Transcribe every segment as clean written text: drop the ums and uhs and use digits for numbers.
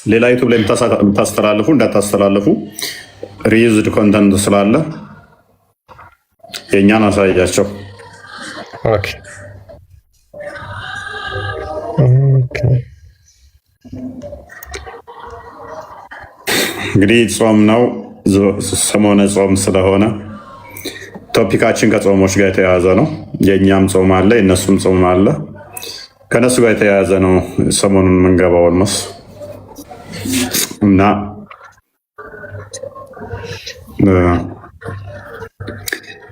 ሌላ ዩቲዩብ ላይ የምታስተላልፉ እንዳታስተላልፉ ሪዩዝድ ኮንተንት ስላለ የእኛን አሳያቸው። ኦኬ እንግዲህ ጾም ነው፣ ሰሞነ ጾም ስለሆነ ቶፒካችን ከጾሞች ጋር የተያያዘ ነው። የእኛም ጾም አለ፣ የእነሱም ጾም አለ። ከነሱ ጋር የተያያዘ ነው ሰሞኑን የምንገባው ኦልሞስ እና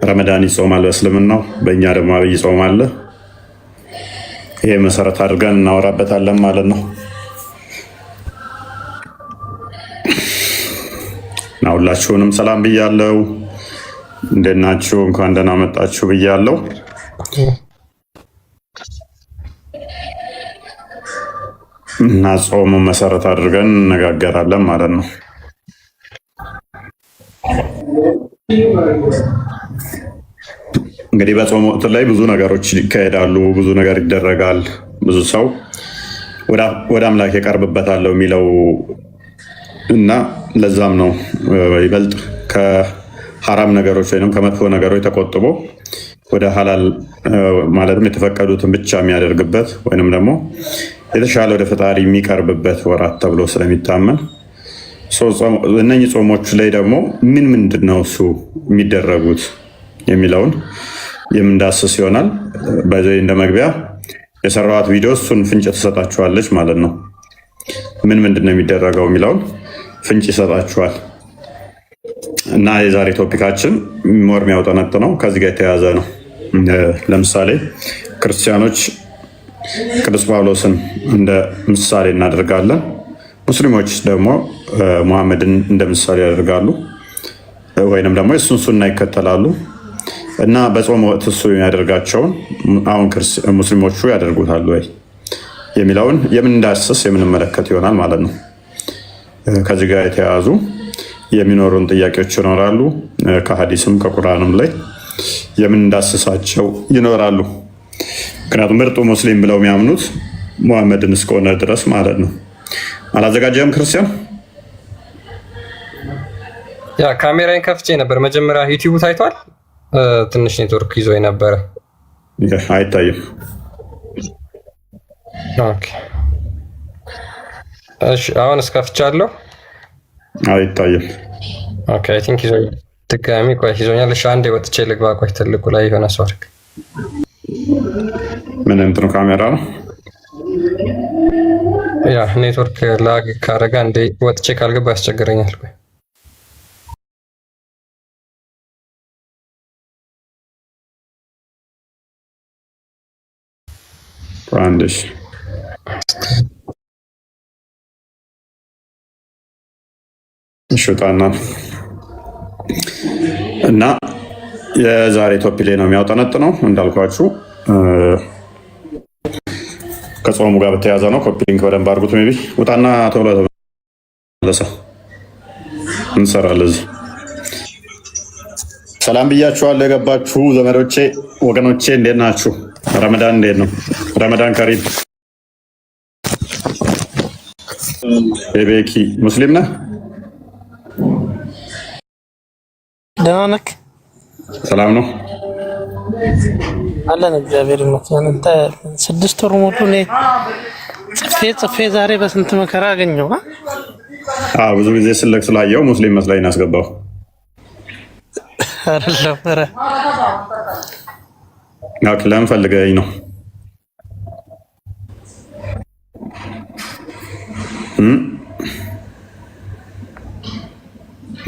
ረመዳን ይጾማል በእስልምናው፣ በእኛ ደግሞ አብይ ጾም አለ። ይሄ መሰረት አድርገን እናወራበታለን ማለት ነው። እና ሁላችሁንም ሰላም ብያለሁ። እንዴት ናችሁ? እንኳን ደህና መጣችሁ ብያለሁ። እና ጾሙ መሰረት አድርገን እነጋገራለን ማለት ነው። እንግዲህ በጾም ወቅት ላይ ብዙ ነገሮች ይካሄዳሉ፣ ብዙ ነገር ይደረጋል። ብዙ ሰው ወደ አምላክ የቀርብበታለሁ የሚለው እና ለዛም ነው ይበልጥ ከሐራም ነገሮች ወይም ከመጥፎ ነገሮች ተቆጥቦ ወደ ሐላል ማለትም የተፈቀዱትን ብቻ የሚያደርግበት ወይንም ደግሞ የተሻለ ወደ ፈጣሪ የሚቀርብበት ወራት ተብሎ ስለሚታመን እነኚህ ጾሞች ላይ ደግሞ ምንድን ነው እሱ የሚደረጉት የሚለውን የምንዳስስ ይሆናል። በዚህ እንደ መግቢያ የሰራኋት ቪዲዮ እሱን ፍንጭ ትሰጣችኋለች ማለት ነው። ምንድን ነው የሚደረገው የሚለውን ፍንጭ ይሰጣችኋል። እና የዛሬ ቶፒካችን ሞር የሚያውጠነጥነው ከዚህ ጋር የተያያዘ ነው። ለምሳሌ ክርስቲያኖች ቅዱስ ጳውሎስን እንደ ምሳሌ እናደርጋለን። ሙስሊሞች ደግሞ ሙሐመድን እንደ ምሳሌ ያደርጋሉ ወይንም ደግሞ የእሱን ሱና ይከተላሉ። እና በጾም ወቅት እሱ የሚያደርጋቸውን አሁን ሙስሊሞቹ ያደርጉታሉ ወይ የሚለውን የምንዳስስ የምንመለከት ይሆናል ማለት ነው። ከዚህ ጋር የተያያዙ የሚኖሩን ጥያቄዎች ይኖራሉ። ከሀዲስም ከቁርአንም ላይ የምንዳስሳቸው ይኖራሉ። ምክንያቱም ምርጡ ሙስሊም ብለው የሚያምኑት ሙሐመድን እስከሆነ ድረስ ማለት ነው። አላዘጋጀም ክርስቲያን? ያ ካሜራዬን ከፍቼ ነበር መጀመሪያ። ዩቲዩብ ታይቷል። ትንሽ ኔትወርክ ይዞ የነበረ አይታይም። ኦኬ እሺ፣ አሁን እስከፍቻለሁ። አይታይም። ኦኬ አይ ቲንክ ይዞ ድጋሚ ቆይ ይዞኛል። እሺ አንዴ ወጥቼ ልግባ። ቆይ ትልቁ ላይ የሆነ ሰው አድርግ። ምን እንትኑ ካሜራ ነው? ያ ኔትወርክ ላግ ካረጋ እንዴ ወጥቼ ካልገባ ያስቸግረኛል። ቆይ አንዴሽ ሹጣና እና የዛሬ ቶፒክ ላይ ነው የሚያውጠነጥነው። እንዳልኳችሁ ከጾሙ ጋር በተያያዘ ነው። ኮፒ ሊንክ በደንብ አድርጉት። ሜቢ ውጣና ቶሎ ተመለሰ እንሰራለን እዚህ። ሰላም ብያችኋለሁ የገባችሁ ዘመዶቼ፣ ወገኖቼ እንዴት ናችሁ? ረመዳን እንዴት ነው? ረመዳን ከሪም። የቤኪ ሙስሊም ነህ? ደህና ነህ? ሰላም ነው አለን እግዚአብሔር ይመስገን። እንተ 6 ወር ሙሉ እኔ ጽፌ ዛሬ በስንት መከራ አገኘው። ብዙ ጊዜ ስለክ ስላየው ሙስሊም መስላኝ አስገባው። አይደለም ኧረ ለምን ፈልገኝ ነው?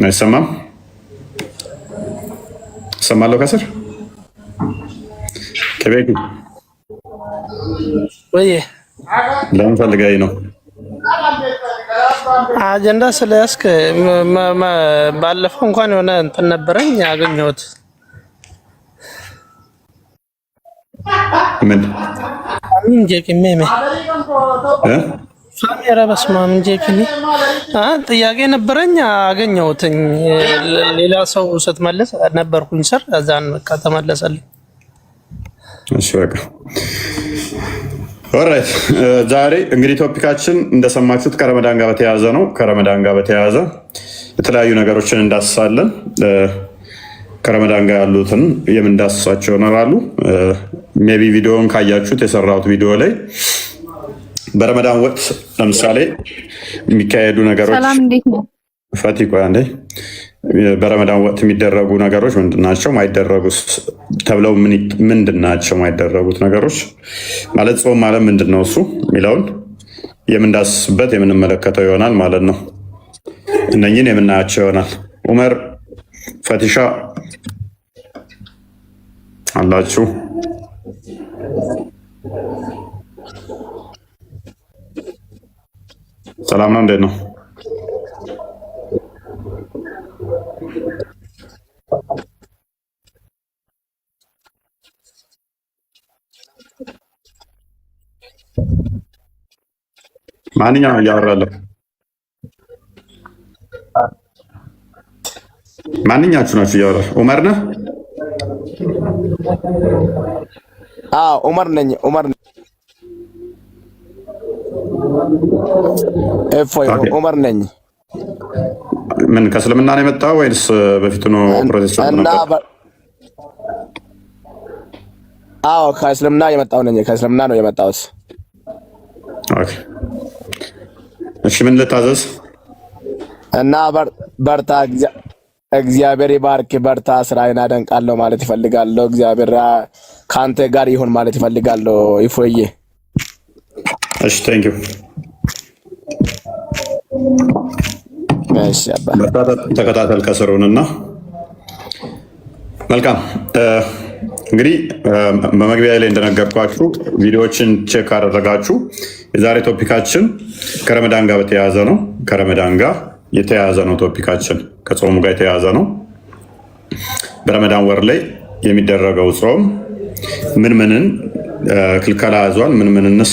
አይሰማም? ሰማለሁ ከስር ከቤት ወይ ለምን ፈልገኝ ነው? አጀንዳ ስለያዝክ ባለፈው እንኳን የሆነ እንትን ነበረኝ ያገኘሁት። ምን እንጀቂሜ ካሜራ በስመ አብ እንጀቂኔ ጥያቄ ነበረኝ አገኘሁትኝ። ሌላ ሰው ስትመልስ ነበርኩኝ ስር እዛን በቃ ተመለሰልኝ። እሺ በቃ ኦራይት ዛሬ እንግዲህ ቶፒካችን እንደሰማችሁት ከረመዳን ጋር በተያያዘ ነው። ከረመዳን ጋር በተያያዘ የተለያዩ ነገሮችን እንዳስሳለን። ከረመዳን ጋር ያሉትን የምንዳስሳቸው ይኖራሉ። ሜቢ ቪዲዮውን ካያችሁት የሰራሁት ቪዲዮ ላይ በረመዳን ወቅት ለምሳሌ የሚካሄዱ ነገሮች ፈቲ ቆይ አንዴ በረመዳን ወቅት የሚደረጉ ነገሮች ምንድናቸው? ማይደረጉት ተብለው ምንድናቸው? ማይደረጉት ነገሮች ማለት ጾም ማለት ምንድን ነው እሱ የሚለውን የምንዳስስበት የምንመለከተው ይሆናል ማለት ነው። እነኝን የምናያቸው ይሆናል። ኡመር ፈቲሻ አላችሁ? ሰላም ነው? እንዴት ነው? ማንኛው እያወራለሁ? ማንኛችሁ ናችሁ እያወራ? ኡመር ነህ? አዎ ኡመር ነኝ። ኡመር እፎይ ኡመር ነኝ። ምን ከእስልምና ነው የመጣው ወይስ በፊቱ ነው ፕሮቴስታንት ነበር? አዎ ከእስልምና የመጣው ነኝ። ከእስልምና ነው የመጣሁት። ኦኬ እሺ ምን ልታዘዝ? እና በርታ፣ እግዚአብሔር ይባርክ፣ በርታ፣ ስራዬን አደንቃለሁ ማለት ይፈልጋለሁ። እግዚአብሔር ከአንተ ጋር ይሁን ማለት ይፈልጋለሁ። ይፎዬ እሺ ቴንክ ዩ። እሺ አባ ተከታተል ከስሩንና መልካም እንግዲህ በመግቢያ ላይ እንደነገርኳችሁ ቪዲዮዎችን ቼክ አደረጋችሁ። የዛሬ ቶፒካችን ከረመዳን ጋር በተያያዘ ነው። ከረመዳን ጋር የተያያዘ ነው ቶፒካችን፣ ከጾሙ ጋር የተያያዘ ነው። በረመዳን ወር ላይ የሚደረገው ጾም ምን ምንን ክልከላ ያዟል፣ ምን ምንንስ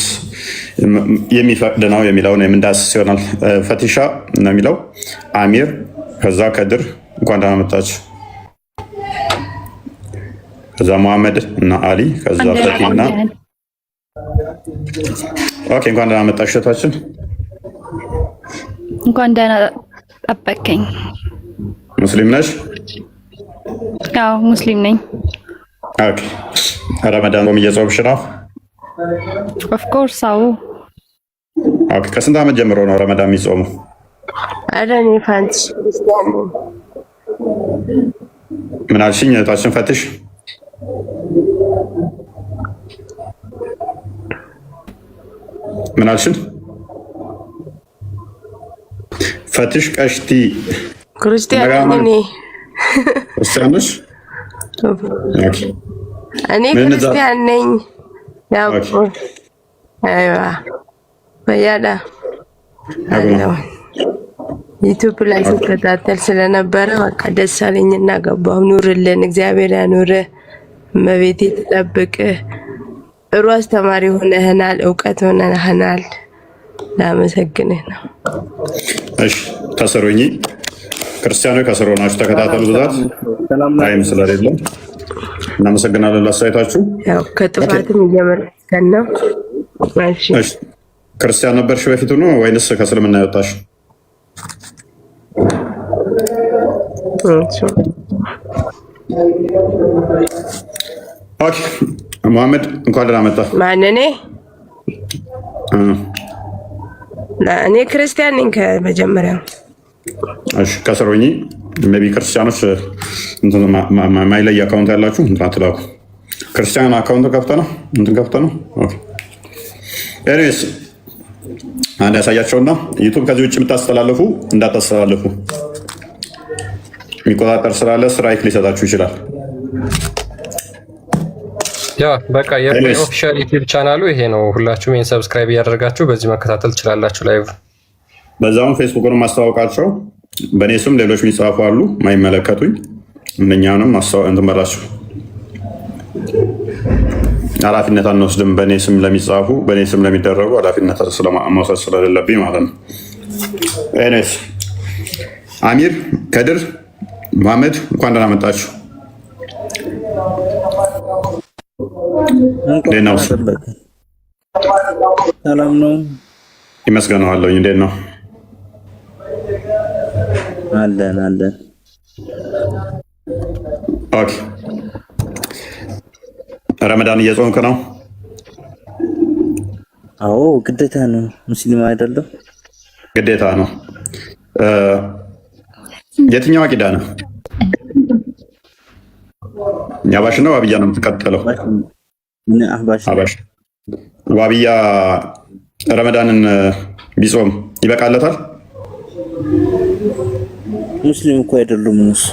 የሚፈቅድ ነው የሚለውን የምንዳስስ ይሆናል። ፈቲሻ ነው የሚለው አሚር፣ ከዛ ከድር እንኳን ደህና መጣችሁ፣ ከዛ መሐመድ እና አሊ፣ ከዛ ፈቲና ኦኬ እንኳን ደህና መጣሽ እህታችን። እንኳን ደህና ጠበቀኝ። ሙስሊም ነሽ? አዎ ሙስሊም ነኝ። ኦኬ ረመዳን ጾም እየጾምሽ ነው? ኦፍ ኮርስ አዎ። ኦኬ ከስንት ዓመት ጀምሮ ነው ረመዳን የሚጾመው? ኧረ እኔ ፋንትሽ ክርስቲያን ነኝ። ምን አልሽኝ እህታችን ፈትሽ? ምን አልሽን? ፈትሽ ቀሽቲ ክርስቲያን ነኝ እኔ። ክርስቲያን ነሽ? እኔ ክርስቲያን ነኝ። ያው አይዋ በያዳ ዩቲዩብ ላይ ስከታተል ስለነበረ በቃ ደስ አለኝና ገባሁ። ኑርልን፣ እግዚአብሔር ያኑር፣ እመቤቴ ትጠብቅህ። ጥሩ አስተማሪ ሆነህናል፣ እውቀት ሆነህናል። ላመሰግንህ ነው። እሺ ከስሩኝ ክርስቲያኖች ከስሩ ናችሁ ተከታተሉ። ብዛት ታይም ስለሌለ እናመሰግናለን ለአስተያየታችሁ። ያው ከጥፋትም እየመለስከን ነው። እሺ ክርስቲያን ነበርሽ በፊቱ ነው ወይንስ ከእስልምና የወጣሽ? ኦኬ መሐመድ እንኳን ደህና መጣ። ማን እኔ? እኔ ክርስቲያን ነኝ ከመጀመሪያው። እሺ ከስሮኝ ሜቢ ክርስቲያኖች ማይለይ አካውንት ያላችሁ እንትን አትላኩ። ክርስቲያን አካውንት ከፍተ ነው እንትን ከፍተ ነው። ኦኬ ኤኒዌይስ አንድ ያሳያቸውና ዩቱብ ከዚህ ውጭ የምታስተላልፉ እንዳታስተላልፉ የሚቆጣጠር ስላለ ስትራይክ ሊሰጣችሁ ይችላል። ያ በቃ የኦፊሻል ዩቲዩብ ቻናሉ ይሄ ነው። ሁላችሁም ይሄን ሰብስክራይብ እያደረጋችሁ በዚህ መከታተል ትችላላችሁ ላይቭ። በዛውም ፌስቡክን ማስተዋወቃቸው በእኔ ስም ሌሎች የሚጻፉ አሉ ማይመለከቱኝ፣ እነኛንም እንትን በላችሁ። ኃላፊነት አንወስድም። በእኔ ስም ለሚጻፉ በእኔ ስም ለሚደረጉ ኃላፊነት መውሰድ ስለሌለብኝ ማለት ነው። ኤኒዌይስ አሚር፣ ከድር፣ መሐመድ እንኳን ደህና መጣችሁ። ሰላም ነው ይመስገነዋለሁ። እንዴት ነው? አለን። ኦኬ ረመዳን እየጾምክ ነው? አዎ ግዴታ ነው። ሙስሊም አይደለም? ግዴታ ነው። የትኛው አቂዳ ነው? አህባሽ ነው ዋብያ ነው የምትከተለው? አህባሽ። ዋብያ ረመዳንን ቢጾም ይበቃለታል? ሙስሊም እኮ አይደሉም እነሱ።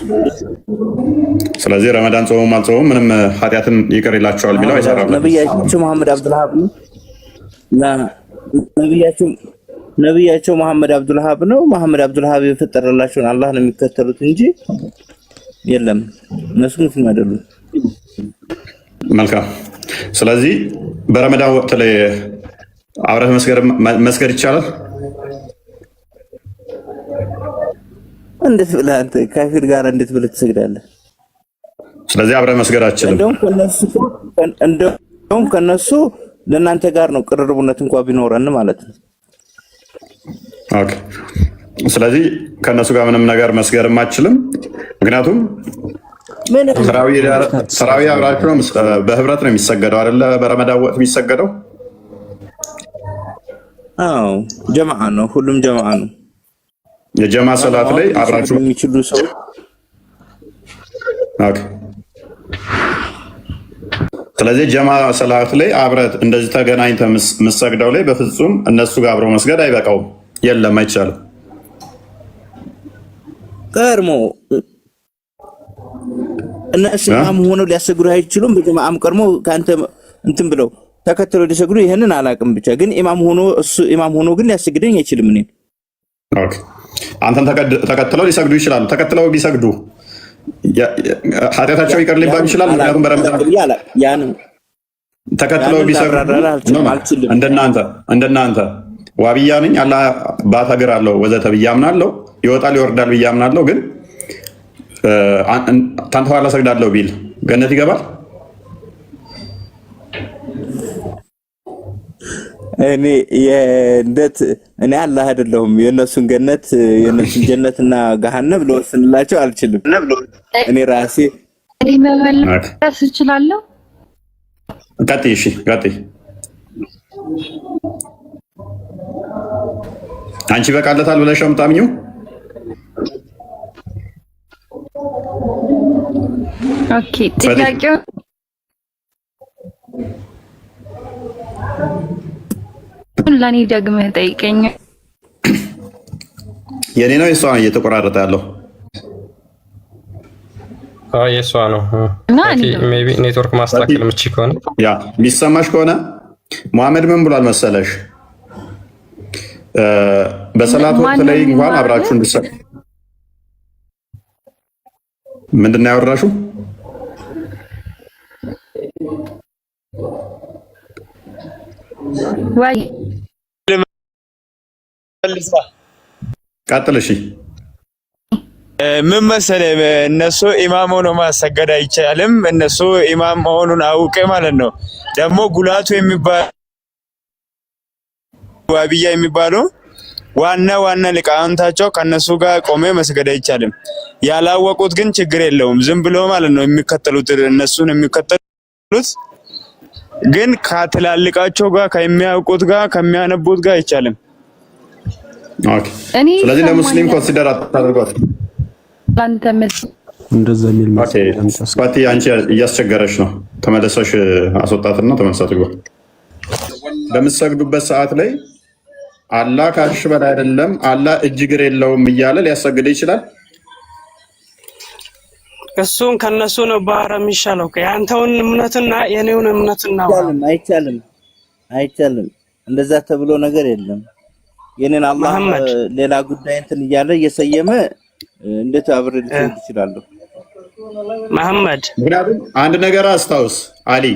ስለዚህ ረመዳን ጾሙም አልጾሙም ምንም ኃጢአትን ይቅር ይላቸዋል ቢለው አይሰራም። ነብያቸው መሐመድ አብዱልሃብ ነው። ነብያቸው መሐመድ አብዱልሃብ ነው። መሐመድ አብዱልሃብ የፈጠረላቸውን አላህ ነው የሚከተሉት እንጂ የለም እነሱ ሙስሊም አይደሉም። መልካም። ስለዚህ በረመዳን ወቅት ላይ አብረህ መስገድ ይቻላል? እንዴት ብለህ አንተ ካፊር ጋር እንዴት ብለህ ትሰግዳለህ? ስለዚህ አብረህ መስገድ አትችልም። እንደውም ከነሱ ለእናንተ ጋር ነው ቅርርቡነት እንኳን ቢኖረን ማለት ነው። ኦኬ። ስለዚህ ከነሱ ጋር ምንም ነገር መስገድም አትችልም። ምክንያቱም ተራዊ አብራችሁ በህብረት ነው የሚሰገደው አይደለ? በረመዳን ወቅት የሚሰገደው አዎ ጀማዓ ነው። ሁሉም ጀማዓ ነው። የጀማ ሰላት ላይ አብራችሁ የሚችሉ ሰው ኦኬ። ስለዚህ ጀማ ሰላት ላይ አብረት እንደዚህ ተገናኝተህ የምትሰግደው ላይ በፍጹም እነሱ ጋር አብረው መስገድ አይበቃውም። የለም አይቻልም። ቀርሞ እነሱ ኢማም ሆነው ሊያሰግዱ አይችሉም። በጀማዓም ቀርሞ ካንተ እንትን ብለው ተከትለው ሊሰግዱ ይሄንን አላውቅም። ብቻ ግን ኢማም ሆኖ ግን ሊያሰግደኝ አይችልም። እኔ ኦኬ አንተን ተከትለው ሊሰግዱ ይችላሉ። ተከትለው ቢሰግዱ ኃጢአታቸው ይቀር ሊባል ይችላል። ምክንያቱም በረመዳን ተከትለው ቢሰግዱ እንደናንተ ዋብያ ነኝ አላህ ባት ሀገር አለው ወዘተ ብዬ አምናለሁ። ይወጣል ይወርዳል ብዬ አምናለሁ። ግን ታንተ ኋላ ሰግዳለሁ ቢል ገነት ይገባል? እኔ አላህ አይደለሁም። የነሱን ገነት የነሱን ጀነትና ገሃነም ልወስንላቸው አልችልም። እኔ ራሴ መመለስ እችላለሁ። ቀጥይ። እሺ ቀጥይ። አንቺ በቃለታል ብለሽ ነው የምታምኚው? ኦኬ ጥያቄው ለኔ ደግመህ ጠይቀኝ። የኔ ነው የሷ ነው እየተቆራረጠ ያለው? የሷ ነው። ሜቢ ኔትወርክ ማስተካከል ምቺ ከሆነ ያ የሚሰማሽ ከሆነ መሐመድ ምን ብሏል መሰለሽ? በሰላት ወቅት ላይ እንኳን አብራችሁ እንድትሰሩ ምንድን ነው ያወራሽው? ወይ ቀጥል። እሺ ምን መሰለህ እነሱ ኢማም ሆኖ ማሰገድ አይቻልም። እነሱ ኢማም መሆኑን አውቀ ማለት ነው። ደግሞ ጉላቱ የሚባል ዋብያ የሚባለው ዋና ሊቃውንታቸው ከነሱ ጋር ቆሜ መስገድ አይቻልም። ያላወቁት ግን ችግር የለውም ዝም ብሎ ማለት ነው የሚከተሉት እነሱን የሚከተሉት ግን ከትላልቃቸው ጋር ከሚያውቁት ጋር ከሚያነቡት ጋር አይቻልም። ኦኬ ስለዚህ ለሙስሊም ኮንሲደር አታደርጓት አንተ እንደዛ የሚል ኦኬ አንቺ እያስቸገረሽ ነው። ተመለሰሽ አስወጣትና ተመለሳት ግባ። በምትሰግዱበት ሰዓት ላይ አላህ ከአርሽ በላይ አይደለም አላህ እጅ እግር የለውም እያለ ሊያሰግድ ይችላል። እሱን ከነሱ ነው ባህር የሚሻለው። ያንተውን እምነትና የኔውን እምነትና አይቻልም። እንደዛ ተብሎ ነገር የለም። የኔን አላህ ሌላ ጉዳይ እንትን እያለ እየሰየመ እንዴት አብሬ ልትሄድ ይችላለሁ? መሐመድ ምክንያቱም አንድ ነገር አስታውስ አሊ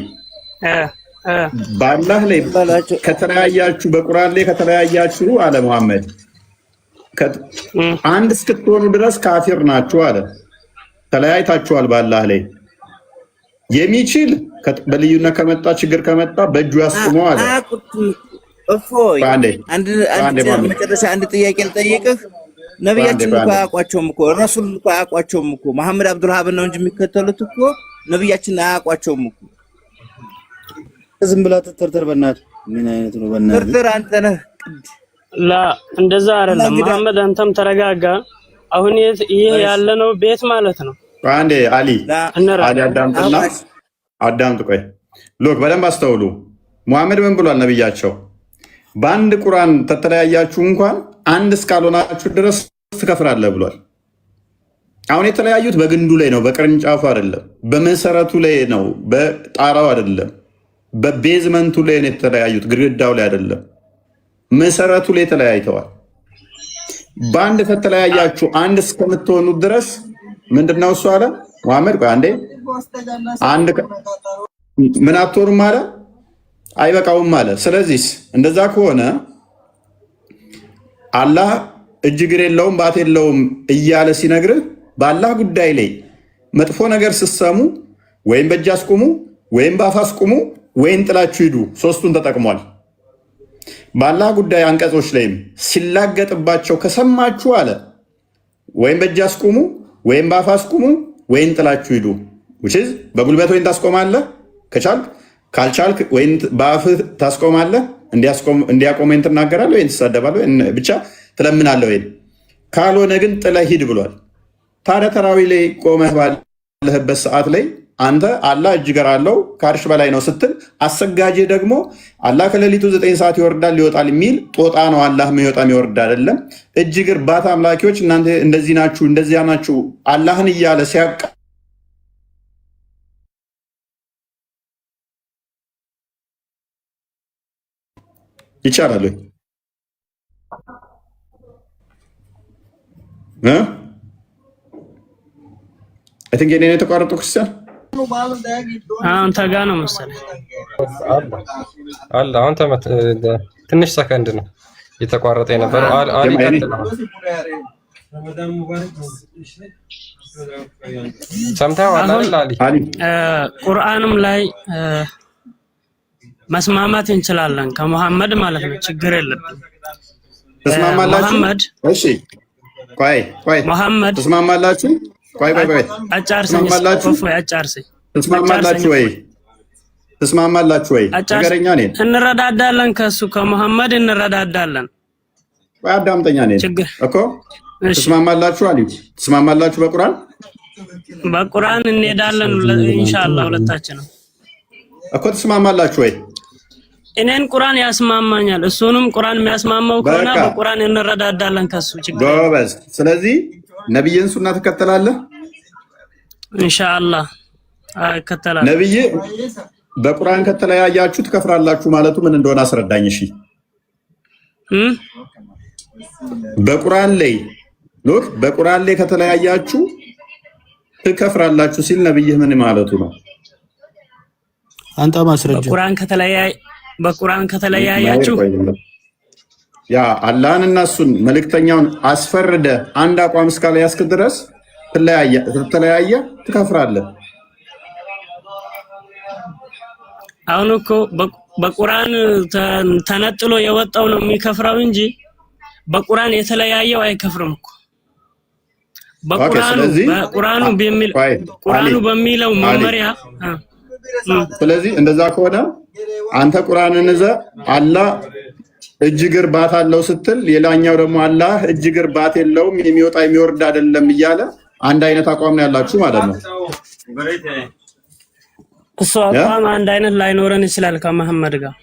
በአላህ ላይ ከተለያያችሁ በቁርአን ላይ ከተለያያችሁ አለ መሐመድ አንድ እስክትሆኑ ድረስ ካፊር ናችሁ አለ። ተለያይታችኋል በአላህ ላይ የሚችል በልዩነት ከመጣ ችግር ከመጣ በእጁ ያስቁመው አለ። እፎይ አንድ መጨረሻ አንድ ጥያቄ ልጠይቅህ። ነብያችን እኮ አያውቋቸውም እኮ ረሱል እኮ አያውቋቸውም እኮ መሐመድ አብዱልሃብ ነው እንጂ የሚከተሉት እኮ ነብያችን አያውቋቸውም እኮ። ዝም ብላ ተርተር በእናትህ ምን አይነት ነው? በእናትህ ተርተር አንተ ነህ። ላ እንደዛ አይደለም መሐመድ፣ አንተም ተረጋጋ። አሁን ይሄ ያለነው ቤት ማለት ነው። አንዴ አሊ አዳምጡ። ቆይ ሎክ በደንብ አስተውሉ። ሙሐመድ ምን ብሏል? ነብያቸው በአንድ ቁርአን ተተለያያችሁ እንኳን አንድ እስካልሆናችሁ ድረስ ትከፍራለህ ብሏል። አሁን የተለያዩት በግንዱ ላይ ነው፣ በቅርንጫፉ አይደለም። በመሰረቱ ላይ ነው፣ በጣራው አይደለም። በቤዝመንቱ ላይ ነው የተለያዩት፣ ግድግዳው ላይ አይደለም። መሰረቱ ላይ ተለያይተዋል። በአንድ ከተለያያችሁ አንድ እስከምትሆኑ ድረስ ምንድነው እሱ አለ ሙሐመድ። ቆይ አንዴ አንድ ምን አትሆኑም አለ፣ አይበቃውም አለ። ስለዚህ እንደዛ ከሆነ አላህ እጅ እግር የለውም ባት የለውም እያለ ሲነግርህ በአላህ ጉዳይ ላይ መጥፎ ነገር ስትሰሙ ወይም በእጅ አስቁሙ፣ ወይም በአፍ አስቁሙ፣ ወይም ጥላችሁ ሂዱ። ሶስቱን ተጠቅሟል። በአላህ ጉዳይ አንቀጾች ላይም ሲላገጥባቸው ከሰማችሁ አለ ወይም በእጅ አስቁሙ፣ ወይም በአፍ አስቁሙ፣ ወይም ጥላችሁ ሂዱ። በጉልበት ወይም ታስቆማለህ ከቻልክ፣ ካልቻልክ ወይም በአፍህ ታስቆማለህ፣ እንዲያቆም ወይም ትናገራለህ፣ ወይም ትሳደባለህ፣ ብቻ ትለምናለህ፣ ወይም ካልሆነ ግን ጥለህ ሂድ ብሏል። ታዲያ ተራዊ ላይ ቆመህ ባለህበት ሰዓት ላይ አንተ አላህ እጅ እግር አለው ከአርሽ በላይ ነው ስትል፣ አሰጋጅ ደግሞ አላህ ከሌሊቱ 9 ሰዓት ይወርዳል ይወጣል የሚል ጦጣ ነው። አላህ የሚወጣ የሚወርድ አይደለም። እጅ እግር ባት አምላኪዎች እናንተ እንደዚህ ናችሁ እንደዚያ ናችሁ አላህን እያለ ሲያቃ ይቻላል ወይ? አይ ቲንክ የኔ የተቋረጠው ክርስቲያን አንተ ጋር ነው መሰለኝ አለ። አሁን ትንሽ ሰከንድ ነው የተቋረጠ የነበረው። አሊ ቀጥል። ሰምተኸዋል አይደል አሊ? ቁርአንም ላይ መስማማት እንችላለን ከመሐመድ ማለት ነው። ችግር የለብንም። ተስማማላችሁ? እሺ ቆይ መሐመድ ተስማማላችሁ? ቆይ አጫርሰኝ። ተስማማላችሁ ወይ? ተስማማላችሁ ወይ? ነገረኛ ነኝ። እንረዳዳለን፣ ከሱ ከመሐመድ እንረዳዳለን። ቆይ አዳምጠኛ ነኝ እኮ። ተስማማላችሁ አሊ? ተስማማላችሁ? በቁርአን እንሄዳለን ኢንሻአላህ ሁለታችንም እኮ። ተስማማላችሁ ወይ? እኔን ቁርአን ያስማማኛል፣ እሱንም ቁርአን የሚያስማማው ከሆነ በቁርአን እንረዳዳለን ከሱ። ችግር ጎበዝ። ስለዚህ ነብይን ሱና ትከተላለህ? ኢንሻአላህ እከተላለሁ። ነብይ በቁርአን ከተለያያችሁ ትከፍራላችሁ ማለቱ ምን እንደሆነ አስረዳኝ። እሺ በቁርአን ላይ ከተለያያችሁ ትከፍራላችሁ ሲል ነብይህ ምን ማለቱ ነው? አንተ ማስረጃ በቁርአን ከተለያያችሁ ያ አላህን እና እሱን መልእክተኛውን አስፈርደ አንድ አቋም እስካልያዝክ ድረስ ትለያየ ትከፍራለህ። አሁን እኮ በቁርአን ተነጥሎ የወጣው ነው የሚከፍረው እንጂ በቁርአን የተለያየው አይከፍርም እኮ። ቁርአኑ በሚለው መመሪያ። ስለዚህ እንደዛ ከሆነ አንተ ቁርአንን ይዘህ አላህ እጅ እግር ባት አለው ስትል፣ ሌላኛው ደግሞ አላህ እጅ እግር ባት የለውም የሚወጣ የሚወርድ አይደለም እያለ አንድ አይነት አቋም ነው ያላችሁ ማለት ነው። እሱ አቋም አንድ አይነት ላይኖረን ይችላል ከመሐመድ ጋር።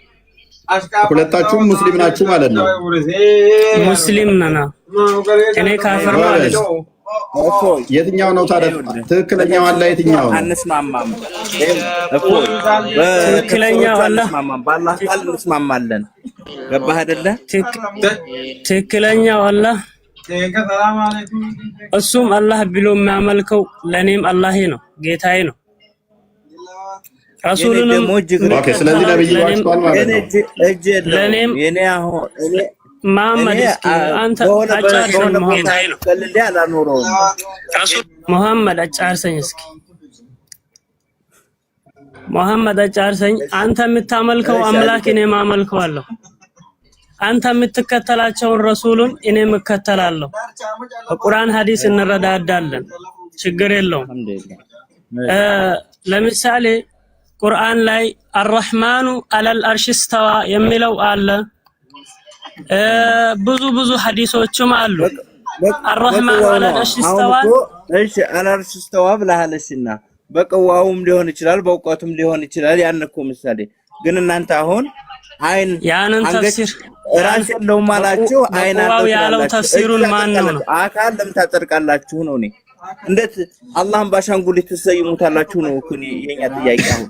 ሁለታችሁም ሙስሊም ናችሁ ማለት ነው። ሙስሊም ነና እኔ ካፍር ነው አለ። የትኛው ነው ታዲያ ትክክለኛው አላህ? የትኛው ነው? አንስማማም። ትክክለኛው አላህ በአላህ ቃል እንስማማለን። ገባህ አይደለ? ትክክለኛው አላህ እሱም አላህ ብሎ የሚያመልከው ለኔም አላህ ነው፣ ጌታዬ ነው። ረሱሉንም ስለዚህ ነብይ ዋሽቷል ማለት ነው። ለኔም መሐመድ እስኪ አንተ አጫርሰኝ። መሐመድ አጫርሰኝ እስኪ። መሐመድ አጫርሰኝ። አንተ የምታመልከው አምላክ እኔም አመልከዋለሁ። አንተ የምትከተላቸውን ረሱሉን እኔም እከተላለሁ። በቁርአን ሐዲስ እንረዳዳለን፣ ችግር የለውም። ለምሳሌ ቁርአን ላይ አርረህማኑ አለል አርሽ እስተዋ የሚለው አለ። ብዙ ሐዲሶችም አሉ። አርረህማኑ አለል አርሽ እስተዋ። እሺ አልአርሽ እስተዋ ብለሃለሽና በቅዋውም ሊሆን ይችላል፣ በእውቀቱም ሊሆን ይችላል። ያን እኮ ምሳሌ ግን እናንተ አሁን አይን ያንን ተፍሲር ራስ የለውም ማላችሁ አይን ያለው ተፍሲሩን ማን ነው? አካል ለምን ታጠርቃላችሁ ነው? እኔ እንዴት አላህን ባሻንጉሊት ትሰይሙታላችሁ ነው እኮ የኛ ጥያቄ። አሁን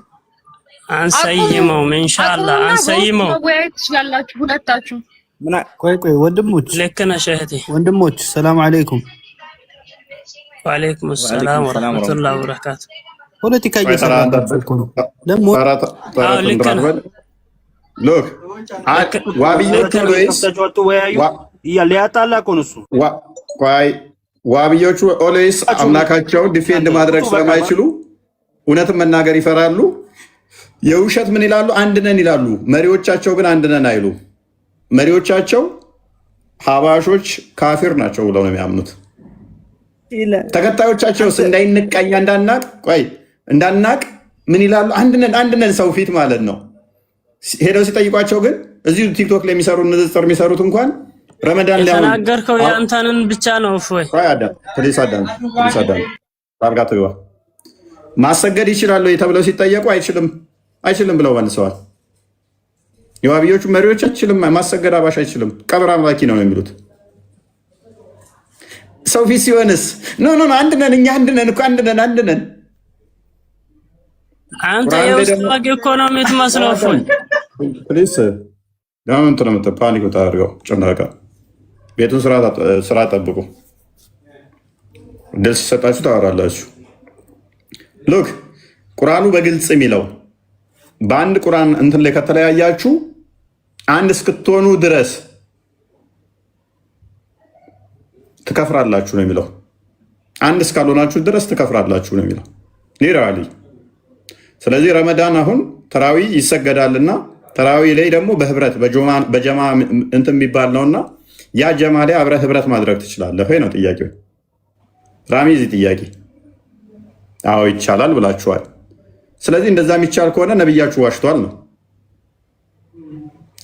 አንሰይመው ኢንሻአላህ አንሰይመው ወይ ትችላላችሁ ሁለታችሁ። ቆይ ወንድሞች፣ ልክ ነሽ እህቴ። ወንድሞች ሰላም አለይኩም። ወአለይኩም ሰላም ወራህመቱላሂ ወበረካቱ። ፖለቲካ እየሰራችሁ ነው ደግሞ ሎክ ዋብዮቹ ሊያጣላ እኮ ነው እሱ። ዋብዮቹ ኦሌስ አምላካቸውን ዲፌንድ ማድረግ ስለማይችሉ እውነትን መናገር ይፈራሉ። የውሸት ምን ይላሉ? አንድ ነን ይላሉ። መሪዎቻቸው ግን አንድ ነን አይሉ። መሪዎቻቸው ሀባሾች ካፊር ናቸው ብለው ነው የሚያምኑት። ተከታዮቻቸውስ እንዳይንቀኛ እንዳናቅ ምን ይላሉ? አንድ ነን ሰው ፊት ማለት ነው። ሄደው ሲጠይቋቸው ግን እዚሁ ቲክቶክ ላይ የሚሰሩ ንጽጽር የሚሰሩት እንኳን ረመዳን ላይ የተናገርከው ያንተንን ብቻ ነው። እፎይ ፕሊስ አዳም ታርጋት ይዋ ማሰገድ ይችላል ተብለው ሲጠየቁ አይችልም ብለው መልሰዋል። የዋብዮቹ መሪዎች አይችልም ማሰገድ፣ አባሽ አይችልም፣ ቀብር አምላኪ ነው የሚሉት። ሰው ፊት ሲሆንስ ኖ አንድ ነን እኛ አንድ ነን አንተ የውስጥ ዋቂ እኮ ነው የምትመስለው። እፎይ ፕሊስ ለምን ተነመተ ፓኒክ ታርገው ጨናቃ ቤቱን ስራ ጠብቁ። ደስ ሲሰጣችሁ ታወራላችሁ። ሎክ ቁርአኑ በግልጽ የሚለው በአንድ ቁርአን እንትን ላይ ከተለያያችሁ አንድ እስክትሆኑ ድረስ ትከፍራላችሁ ነው የሚለው። አንድ እስካልሆናችሁ ድረስ ትከፍራላችሁ ነው የሚለው ሊራሊ። ስለዚህ ረመዳን አሁን ተራዊ ይሰገዳልና ተራዊ ላይ ደግሞ በህብረት በጀማ እንትን የሚባል ነውና ያ ጀማ ላይ አብረህ ህብረት ማድረግ ትችላለህ ወይ ነው ጥያቄው። ራሚዚ ጥያቄ አዎ ይቻላል ብላችኋል። ስለዚህ እንደዛ የሚቻል ከሆነ ነብያችሁ ዋሽቷል ነው።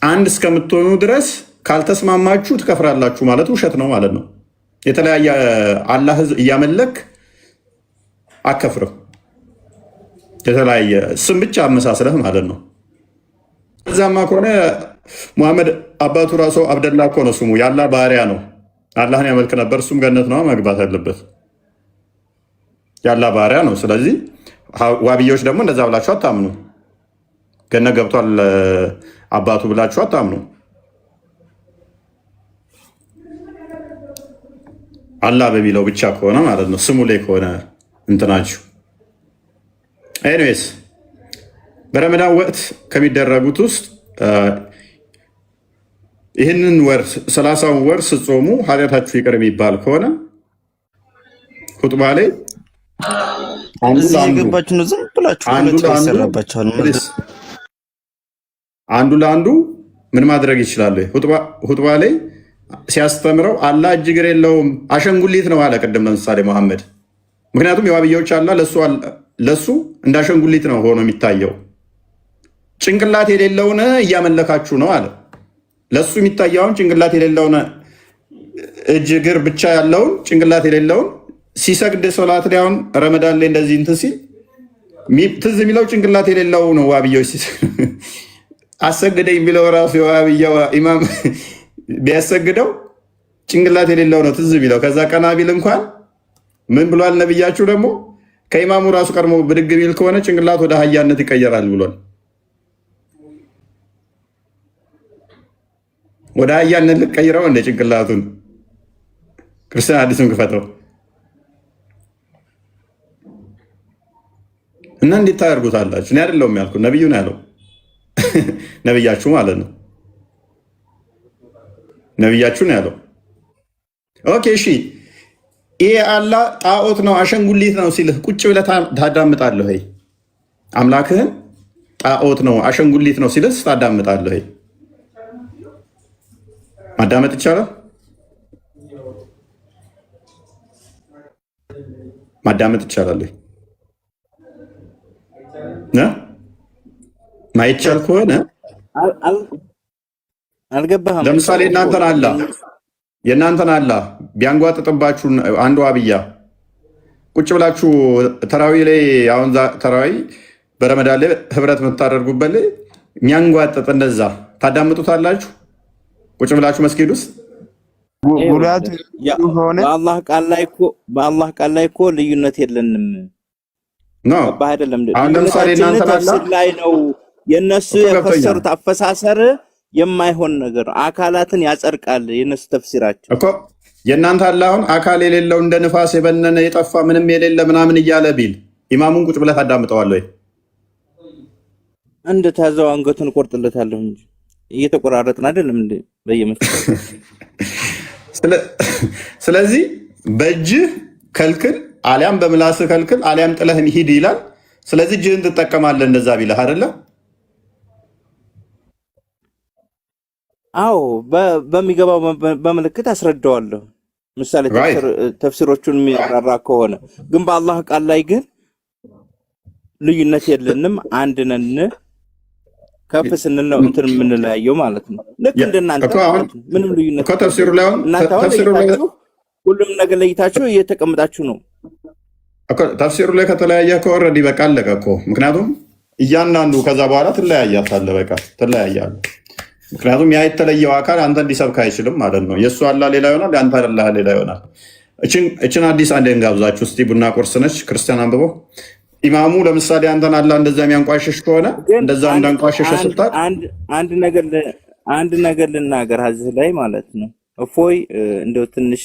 አንድ እስከምትሆኑ ድረስ ካልተስማማችሁ ትከፍራላችሁ ማለት ውሸት ነው ማለት ነው። የተለያየ አላህ እያመለክ አከፍርም። የተለያየ ስም ብቻ አመሳስለህ ማለት ነው። እዛማ ከሆነ ሙሐመድ አባቱ ራሱ አብደላ እኮ ነው ስሙ። የአላህ ባሪያ ነው። አላህን ያመልክ ነበር። እሱም ገነት ነው መግባት አለበት። የአላህ ባሪያ ነው። ስለዚህ ዋብዮች ደግሞ እንደዛ ብላችሁ አታምኑ። ገነት ገብቷል አባቱ ብላችሁ አታምኑ። አላህ በሚለው ብቻ ከሆነ ማለት ነው፣ ስሙ ላይ ከሆነ እንትናችሁ። ኤኒዌይስ በረመዳን ወቅት ከሚደረጉት ውስጥ ይህንን ወር 30ውን ወር ስትጾሙ ኃጢአታችሁ ይቅር የሚባል ከሆነ ሁጥባ ላይ አንዱ ለአንዱ ምን ማድረግ ይችላል? ሁጥባ ላይ ሲያስተምረው አላህ እጅ እግር የለውም አሸንጉሊት ነው አለ። ቅድም ለምሳሌ መሐመድ፣ ምክንያቱም የዋብያዎች አላህ ለሱ እንደ አሸንጉሊት ነው ሆኖ የሚታየው። ጭንቅላት የሌለውን እያመለካችሁ ነው አለ። ለሱ የሚታየውን ጭንቅላት የሌለውን እጅ እግር ብቻ ያለውን ጭንቅላት የሌለውን ሲሰግድ ሶላት ላይ አሁን ረመዳን ላይ እንደዚህ እንትን ሲል ትዝ የሚለው ጭንቅላት የሌለው ነው። ዋብያዎች አሰግደኝ የሚለው ራሱ የዋብያው ኢማም ቢያሰግደው ጭንቅላት የሌለው ነው ትዝ የሚለው። ከዛ ቀና ቢል እንኳን ምን ብሏል ነብያችሁ? ደግሞ ከኢማሙ ራሱ ቀድሞ ብድግ ቢል ከሆነ ጭንቅላት ወደ አህያነት ይቀየራል ብሏል። ወደ አህያነት ልቀይረው እንደ ጭንቅላቱን ክርስቲያን አዲሱን ክፈተው እና እንዴት ታደርጉታላችሁ? እኔ አይደለሁም ያልኩት ነብዩ ነው ያለው። ነብያችሁ ማለት ነው። ነብያችሁ ነው ያለው። ኦኬ እሺ፣ ይሄ አላህ ጣዖት ነው አሸንጉሊት ነው ሲልህ ቁጭ ብለህ ታዳምጣለህ ወይ? አምላክህን ጣዖት ነው አሸንጉሊት ነው ሲልስ ታዳምጣለህ? ማዳመጥ ይቻላል? ማዳመጥ ይቻላል? ማይቻል ከሆነ አልገባህም? ለምሳሌ የእናንተን አላህ ቢያንጓጥጥባችሁ አንዱ አብያ ቁጭ ብላችሁ ተራዊ ላይ አሁን ተራዊ በረመዳን ላይ ህብረት የምታደርጉበት ላይ የሚያንጓጥጥ እንደዛ ታዳምጡታላችሁ? ቁጭ ብላችሁ መስጊድ ውስጥ በአላህ ቃል ላይ እኮ ልዩነት የለንም ነው አይደለም? አሁን ለምሳሌ ተፍሲር ላይ ነው የነሱ የፈሰሩት አፈሳሰር የማይሆን ነገር አካላትን ያጸድቃል። የነሱ ተፍሲራቸው እኮ የእናንተ አላህ አሁን አካል የሌለው እንደ ንፋስ የበነነ የጠፋ ምንም የሌለ ምናምን እያለ ቢል ኢማሙን ቁጭ ብለህ ታዳምጠዋለህ ወይ? እንደ ታዛው አንገቱን ቆርጥለታለሁ እንጂ እየተቆራረጥን አይደለም እንዴ በየመስጠት። ስለዚህ በእጅህ ከልክል አሊያም በምላስህ ከልክል አሊያም ጥለህን ሂድ ይላል። ስለዚህ እጅህን ትጠቀማለህ እንደዛ ቢልህ አይደለ? አዎ በሚገባው በምልክት አስረዳዋለሁ። ምሳሌ ተፍሲሮቹን የሚያራራ ከሆነ ግን በአላህ ቃል ላይ ግን ልዩነት የለንም፣ አንድ ነን። ከፍ ስንል ነው እንትን የምንለያየው ማለት ነው። ልክ እንደናንተ ምንም ልዩነት ከተፍሲሩ ላይ ሁሉም ነገር ለይታችሁ እየተቀመጣችሁ ነው። ተፍሲሩ ላይ ከተለያየ ከወረድ በቃ አለቀ እኮ። ምክንያቱም እያንዳንዱ ከዛ በኋላ ትለያያታለህ፣ በቃ ትለያያለህ። ምክንያቱም ያ የተለየው አካል አንተ እንዲሰብክ አይችልም ማለት ነው። የእሱ አላህ ሌላ ይሆናል፣ የአንተ አላህ ሌላ ይሆናል። እችን አዲስ አንድ እንጋብዛችሁ እስቲ። ቡና ቁርስ ነች። ክርስቲያን አንብቦ ኢማሙ ለምሳሌ አንተን አላህ እንደዛ የሚያንቋሸሽ ከሆነ እንደዛ እንዳንቋሸሽ ስታል አንድ ነገር ልናገር እዚህ ላይ ማለት ነው። እፎይ እንደው ትንሽ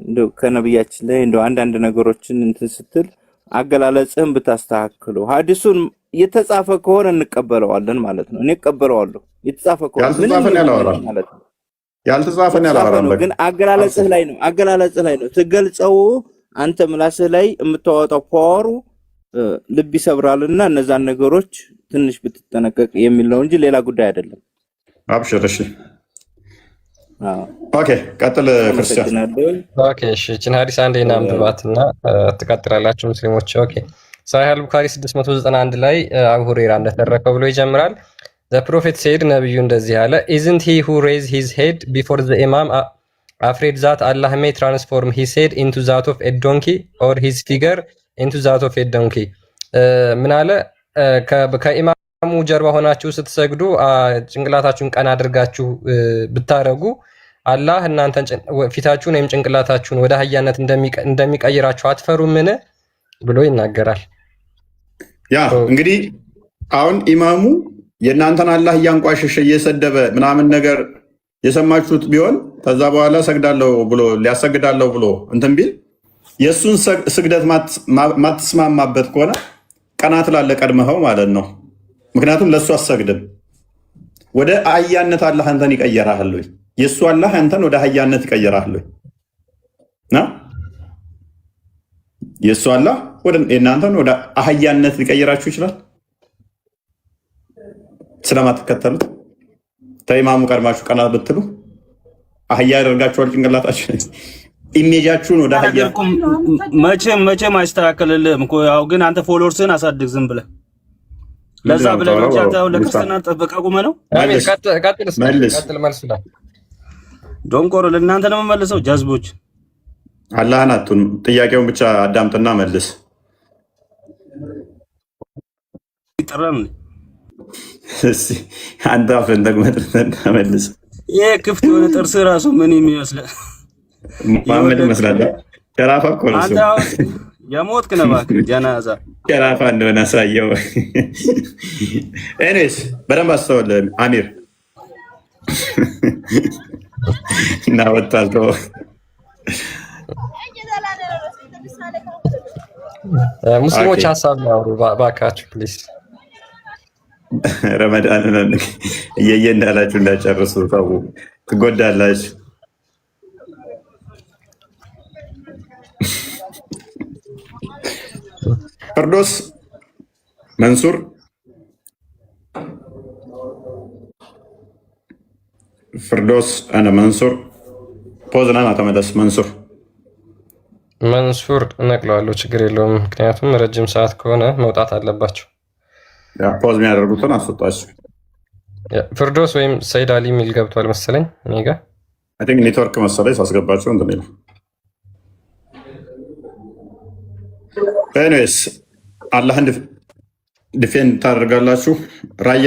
እንደው ከነብያችን ላይ እንደው አንዳንድ ነገሮችን እንትን ስትል አገላለጽህን ብታስተካክለው ሐዲሱን የተጻፈ ከሆነ እንቀበለዋለን ማለት ነው። እኔ እቀበለዋለሁ የተጻፈ ከሆነ ያልተጻፈን ያላወራን ግን አገላለጽህ ላይ ነው ትገልጸው። አንተ ምላስህ ላይ የምታወጣው ፓወሩ ልብ ይሰብራልና እነዛን ነገሮች ትንሽ ብትጠነቀቅ የሚል ነው እንጂ ሌላ ጉዳይ አይደለም። አብሽር። እሺ ኦኬ፣ ቀጥል ክርስቲያን። ኦኬ እሺ፣ እቺን ሐዲስ አንዴ እናንብባትና ትቀጥላላችሁ ሙስሊሞች። ኦኬ ሳሂህ አል-ቡኻሪ 691 ላይ አቡ ሁረይራ እንደተረከው ብሎ ይጀምራል። The prophet said ነብዩ እንደዚህ አለ isn't he who raised his head before the imam afraid that Allah may transform his head into that of a donkey or his figure into that of a donkey ምን አለ ከኢማሙ ጀርባ ሆናችሁ ስትሰግዱ ጭንቅላታችሁን ቀና አድርጋችሁ ብታረጉ አላህ እናንተን ፊታችሁን ወይም ጭንቅላታችሁን ወደ አህያነት እንደሚቀይራችሁ አትፈሩምን ብሎ ይናገራል። ያ እንግዲህ አሁን ኢማሙ የእናንተን አላህ እያንቋሸሸ እየሰደበ ምናምን ነገር የሰማችሁት ቢሆን ከዛ በኋላ ሰግዳለሁ ብሎ ሊያሰግዳለሁ ብሎ እንትን ቢል የእሱን ስግደት ማትስማማበት ከሆነ ቀና ትላለህ ቀድመኸው ማለት ነው። ምክንያቱም ለእሱ አሰግድም። ወደ አህያነት አላህ አንተን ይቀየራል ወይ? የእሱ አላህ አንተን ወደ አህያነት ይቀየራል ወይ? የእሱ አላህ እናንተን ወደ አህያነት ሊቀይራችሁ ይችላል። ስለማትከተሉት ተኢማሙ ቀድማችሁ ቀና ብትሉ አህያ ያደርጋችኋል። ጭንቅላታችሁ ኢሜጃችሁን ወደ አህያ መቼም አይስተካከልልህም እኮ። ያው ግን አንተ ፎሎወርስን አሳድግ ዝም ብለህ ለዛ ብለህ ነው አንተ ለክርስትና ጠበቃ ቁመህ ነው። ቀጥል መልስ ላይ ዶንቆሮ ለእናንተ ነው የምመልሰው ጃዝቦች። አላህን አቱን ጥያቄውን ብቻ አዳምጥና መልስ። ይጠራል እሺ አንተ አፈን ደግመህ መልስ። ይሄ ክፍት የሆነ ጥርስ ራሱ ምን የሚመስለው ማመድ ይመስላል። ሸራፋ እኮ ነው አንተ የሞትክ ነው እባክህ። ጀናዛ ሸራፋ እንደሆነ አሳየው። ኤኒዌይስ በደንብ አስተውል አሚር እና ወጣቶ ሙስሊሞች ሀሳብ ያወሩ ባካችሁ ፕሊዝ። ረመዳንን እየየ እንዳላችሁ እንዳጨርሱ ተው፣ ትጎዳላችሁ። ፍርዶስ መንሱር ፍርዶስ አነ መንሱር ፖዝናና ተመለስ። መንሱር እነቅለዋለሁ፣ ችግር የለውም። ምክንያቱም ረጅም ሰዓት ከሆነ መውጣት አለባቸው። ፖዝ የሚያደርጉትን አስወጣቸው። ፍርዶስ ወይም ሰይድ አሊ የሚል ገብቷል መሰለኝ እኔ ጋር ኔትወርክ መሰለኝ ሳስገባቸው እንትን ይላል። ኤኒዌይስ አላህን ዲፌንድ ታደርጋላችሁ። ራያ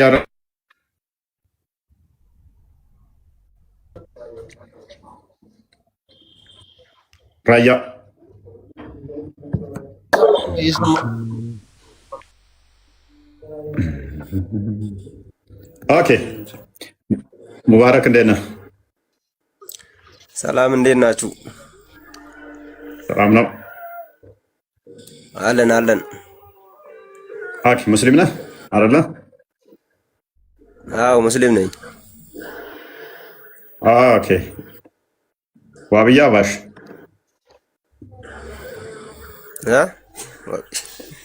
ኦኬ። ሙባረክ እንዴት ነህ? ሰላም እንዴት ናችሁ? ሰላም ነው አለን አለን። ኦኬ ሙስሊም ነህ አይደለ? አዎ ሙስሊም ነኝ። ኦኬ ዋብያ ባሽ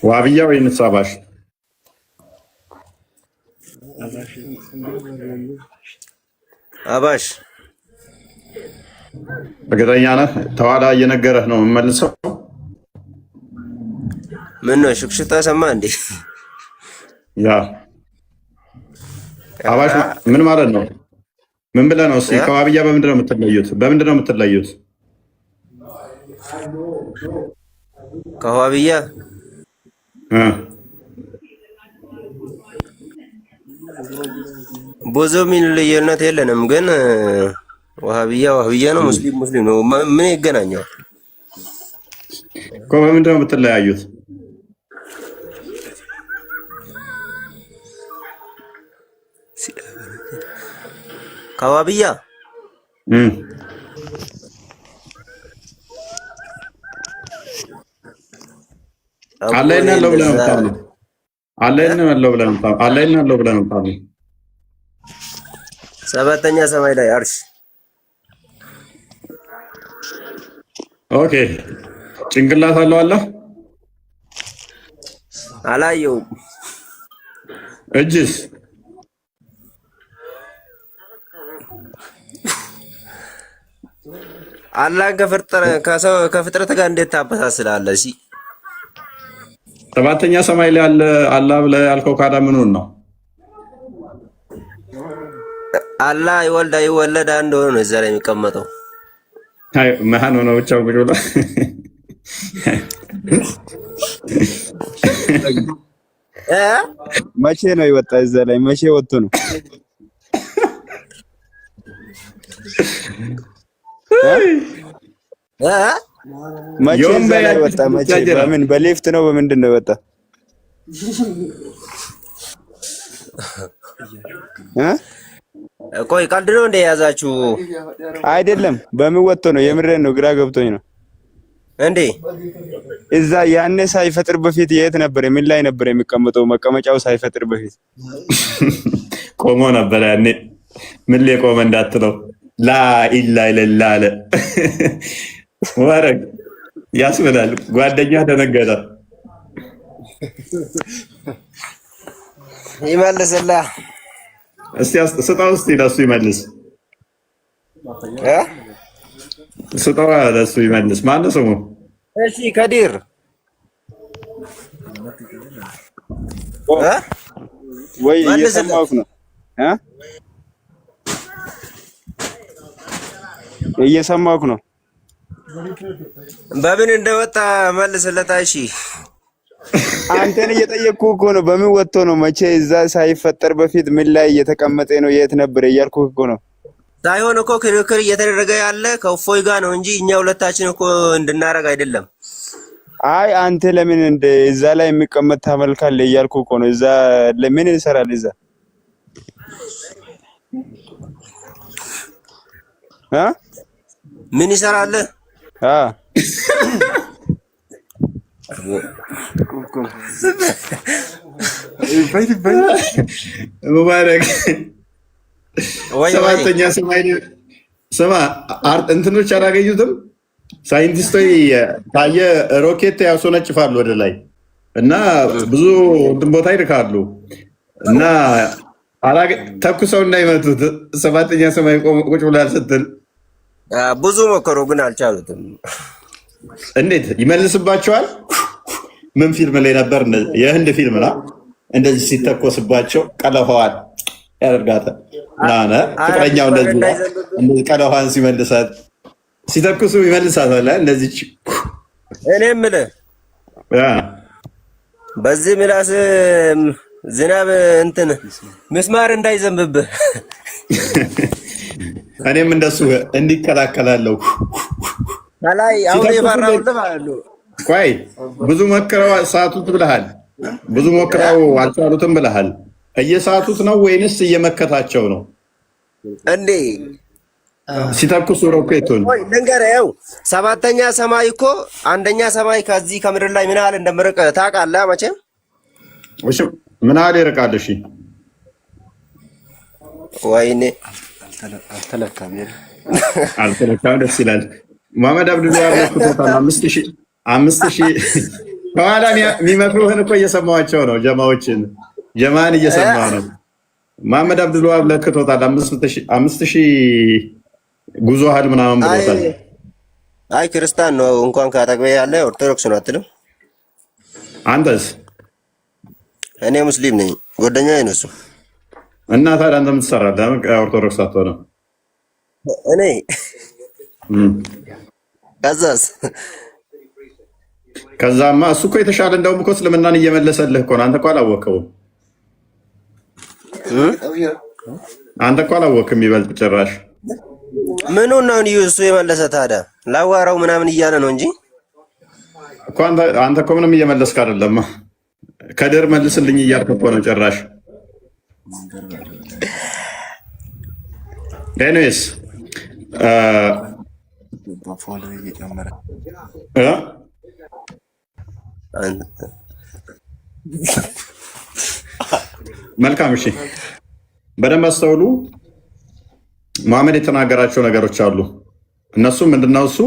ዋብያ ወይ ንሳባሽ? አባሽ እርግጠኛ ነህ? ተዋላ እየነገረህ ነው የምመልሰው። ምን ነው ሽክሽታ ሰማ እንዴ? ያ አባሽ ምን ማለት ነው? ምን ብለህ ነው? እስኪ ከዋብያ በምንድን ነው የምትለዩት? በምንድን ነው የምትለዩት? ከዋብያ ብዙ ምን ልዩነት የለንም፣ ግን ዋሃብያ ነው፣ ሙስሊም ነው። ምን ይገናኛል እኮ? በምንድን ነው የምትለያዩት? ከዋብያ አላይና ያለው ብለህ ነው የምታምነው? አላይና ያለው ብለህ ነው የምታምነው? አላይና ያለው ብለህ ነው የምታምነው? ሰባተኛ ሰማይ ላይ አርሽ። ኦኬ ጭንቅላት አለው አለ? አላየውም። እጅስ? አላህን ከፍጥረት ጋር እንዴት ታበሳስላለህ? እሺ ሰባተኛ ሰማይ ላይ አለ አላህ ብለህ ያልከው ካዳ ምኑን ነው? አላህ ይወለድ አንድ ሆኖ እዛ ላይ የሚቀመጠው አይ መሃን ሆኖ ብቻው ቁጭ ብሎ መቼ ነው ይወጣ? እዛ ላይ መቼ ወጥቶ ነው? መቼ እዛ ላይ ወጣ? መቼ? በምን በሊፍት ነው? በምንድን ነው የወጣ? ቆይ ቀልድ ነው እንደ የያዛችሁ? አይደለም። በምን ወጥቶ ነው? የምሬን ነው፣ ግራ ገብቶኝ ነው። እንዴ እዛ ያኔ ሳይፈጥር በፊት የት ነበር? ምን ላይ ነበር የሚቀመጠው? መቀመጫው ሳይፈጥር በፊት ቆሞ ነበር ያኔ። ምን ላይ ቆመ እንዳትለው ላኢላ ኢለላ አለ። ወረግ ያስብላል። ጓደኛ ደነገጠ። ይመልስላ እስቲ ስጣው፣ እስቲ ለሱ ይመልስ። ስጣው ለሱ ይመልስ። ማነው ስሙ? እሺ ከዲር ወይ እየሰማሁህ ነው? እየሰማሁህ ነው። በምን እንደወጣ መልስለታ። እሺ አንተን እየጠየቅኩህ እኮ ነው። በምን ወጥቶ ነው? መቼ? እዛ ሳይፈጠር በፊት ምን ላይ እየተቀመጠ ነው? የት ነበር እያልኩህ እኮ ነው። ሳይሆን እኮ ክርክር እየተደረገ ያለ ከእፎይ ጋር ነው እንጂ እኛ ሁለታችን እኮ እንድናረግ አይደለም። አይ አንተ ለምን እንደ እዛ ላይ የሚቀመጥ ታመልካለህ እያልኩህ እኮ ነው። እዛ ለምን ይሰራል? እዛ ምን ይሰራል? ሙባረክ ሰባተኛ ሰማይ ስማ፣ እንትኖች አላገኙትም። ሳይንቲስቶች ታየ ሮኬት ያስወነጭፋሉ ወደ ላይ እና ብዙ እንትን ቦታ ይልካሉ እና ተኩሰው እንዳይመቱት ሰባተኛ ሰማይ ቁጭ ብሏል ስትል ብዙ ሞከሩ ግን አልቻሉትም። እንዴት ይመልስባቸዋል? ምን ፊልም ላይ ነበር? የህንድ ፊልም ነው። እንደዚህ ሲተኮስባቸው ቀለኋዋን ያደርጋታል። ፍቅረኛው እንደዚህ ቀለኋን ሲመልሳት ሲተኩሱ ይመልሳታል። እንደዚህ እኔ የምልህ በዚህ ምላስ ዝናብ እንትን ምስማር እንዳይዘንብብህ እኔም እንደሱ እንዲከላከላለሁ ከላይ አሁን የፈራሁልህ ማለት ነው። ቆይ ብዙ ሞክረው ሳቱት ብለሃል። ብዙ ሞክረው አልቻሉትም ብለሃል። እየሳቱት ነው ወይንስ እየመከታቸው ነው እንዴ? ሲተኩሱ ሮኬቱን ልንገርህ፣ ሰባተኛ ሰማይ እኮ አንደኛ ሰማይ ከዚህ ከምድር ላይ ምን ያህል እንደምርቅ ታውቃለህ መቼም። እሺ ምን ያህል ይርቃል? እሺ ወይኔ አልተለካም። ደስ ይላል። መሐመድ አብዱል ያለኩታል 5000 በኋላ የሚመክሩህን እኮ እየሰማኋቸው ነው። ጀማን እየሰማ ነው። መሐመድ አብዱል ወሃብ ለክቶታል 5000 ጉዞ ሀል ምናምን ብሎታል። አይ ክርስቲያን ነው እንኳን ካጠገቤ ያለ ኦርቶዶክስ ነው አትልም? አንተስ? እኔ ሙስሊም ነኝ። ጓደኛዬ ነው እሱ። እና ታዲያ አንተ ምን ትሰራለህ? ለምን ኦርቶዶክስ አትሆንም? እኔ ከዛማ እሱ እኮ የተሻለ እንደውም እኮ እስልምናን እየመለሰልህ እኮ ነው። አንተ እኮ አላወቅኸውም። አንተ እኮ አላወቅህም። ይበልጥ ጭራሽ ምኑን ነው እሱ የመለሰ ታዲያ? ላዋራው ምናምን እያለ ነው እንጂ እኮ አንተ እኮ ምንም እየመለስክ አይደለም። ከድር መልስልኝ እያልክ እኮ ነው ጭራሽ። ኤኒዌይስ መልካም እሺ፣ በደንብ አስተውሉ። መሐመድ የተናገራቸው ነገሮች አሉ። እነሱም ምንድነው? እሱ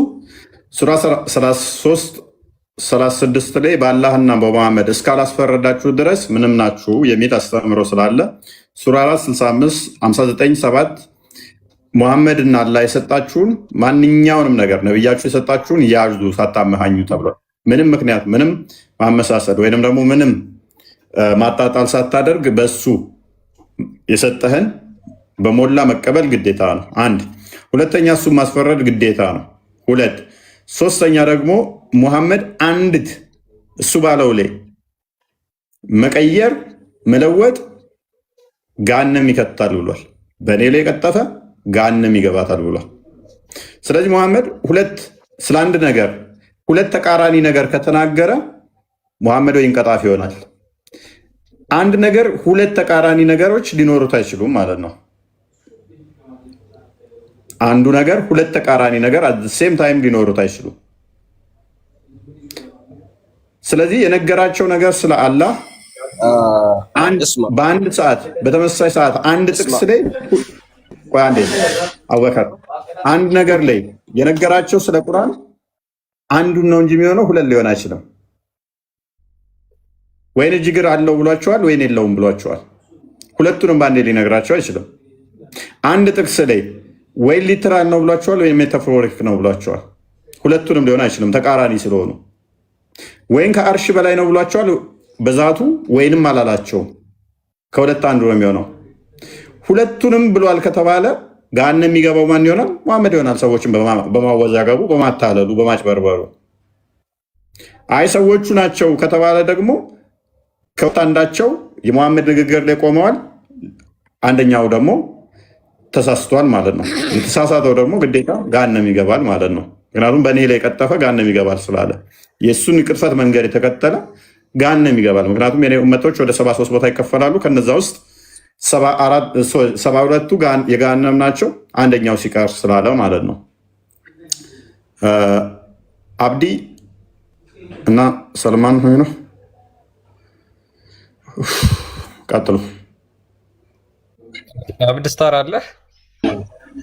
ሱራ 33:36 ላይ በአላህና በመሐመድ እስካላስፈረዳችሁ ድረስ ምንም ናችሁ የሚል አስተምሮ ስላለ ሱራ 4:65-59-7 መሐመድ እና አላህ የሰጣችሁን ማንኛውንም ነገር ነብያችሁ የሰጣችሁን ያዙ ሳታመሃኙ ተብሏል። ምንም ምክንያት ምንም ማመሳሰል ወይንም ደግሞ ምንም ማጣጣል ሳታደርግ በሱ የሰጠህን በሞላ መቀበል ግዴታ ነው። አንድ ሁለተኛ እሱን ማስፈረድ ግዴታ ነው። ሁለት ሶስተኛ ደግሞ ሙሐመድ አንዲት እሱ ባለው ላይ መቀየር መለወጥ ጋንም ይከታል ብሏል። በእኔ ላይ የቀጠፈ ጋንም ይገባታል ብሏል። ስለዚህ ሙሐመድ ስለ አንድ ነገር ሁለት ተቃራኒ ነገር ከተናገረ ሙሐመድ ወይን ቀጣፊ ይሆናል። አንድ ነገር ሁለት ተቃራኒ ነገሮች ሊኖሩት አይችሉም ማለት ነው። አንዱ ነገር ሁለት ተቃራኒ ነገር አት ሴም ታይም ሊኖሩት አይችሉም። ስለዚህ የነገራቸው ነገር ስለ አላህ በአንድ ሰዓት በተመሳሳይ ሰዓት አንድ ጥቅስ ላይ አቡበከር አንድ ነገር ላይ የነገራቸው ስለ ቁርአን አንዱን ነው እንጂ የሚሆነው ሁለት ሊሆን አይችልም። ወይን እጅግር አለው ብሏቸዋል፣ ወይን የለውም ብሏቸዋል። ሁለቱንም በአንዴ ሊነግራቸው አይችልም። አንድ ጥቅስ ላይ ወይ ሊትራል ነው ብሏቸዋል፣ ወይም ሜታፎሪክ ነው ብሏቸዋል። ሁለቱንም ሊሆን አይችልም ተቃራኒ ስለሆኑ። ወይም ከአርሽ በላይ ነው ብሏቸዋል በዛቱ፣ ወይንም አላላቸውም። ከሁለት አንዱ ነው የሚሆነው። ሁለቱንም ብሏል ከተባለ ገሃነም የሚገባው ማን ይሆናል? ሙሐመድ ይሆናል። ሰዎችን በማወዛገቡ በማታለሉ በማጭበርበሩ። አይ ሰዎቹ ናቸው ከተባለ ደግሞ ከሁለት አንዳቸው የሙሐመድ ንግግር ላይ ቆመዋል፣ አንደኛው ደግሞ ተሳስቷል ማለት ነው። የተሳሳተው ደግሞ ግዴታ ገሃነም ይገባል ማለት ነው። ምክንያቱም በእኔ ላይ የቀጠፈ ገሃነም ይገባል ስላለ የእሱን ቅጥፈት መንገድ የተከተለ ገሃነም ይገባል። ምክንያቱም የኔ ኡመቶች ወደ 73 ቦታ ይከፈላሉ። ከነዛ ውስጥ 72ቱ የገሃነም ናቸው፣ አንደኛው ሲቀር ስላለ ማለት ነው። አብዲ እና ሰልማን ሆይ ነው። ቀጥሉ። አብድ ስታር አለ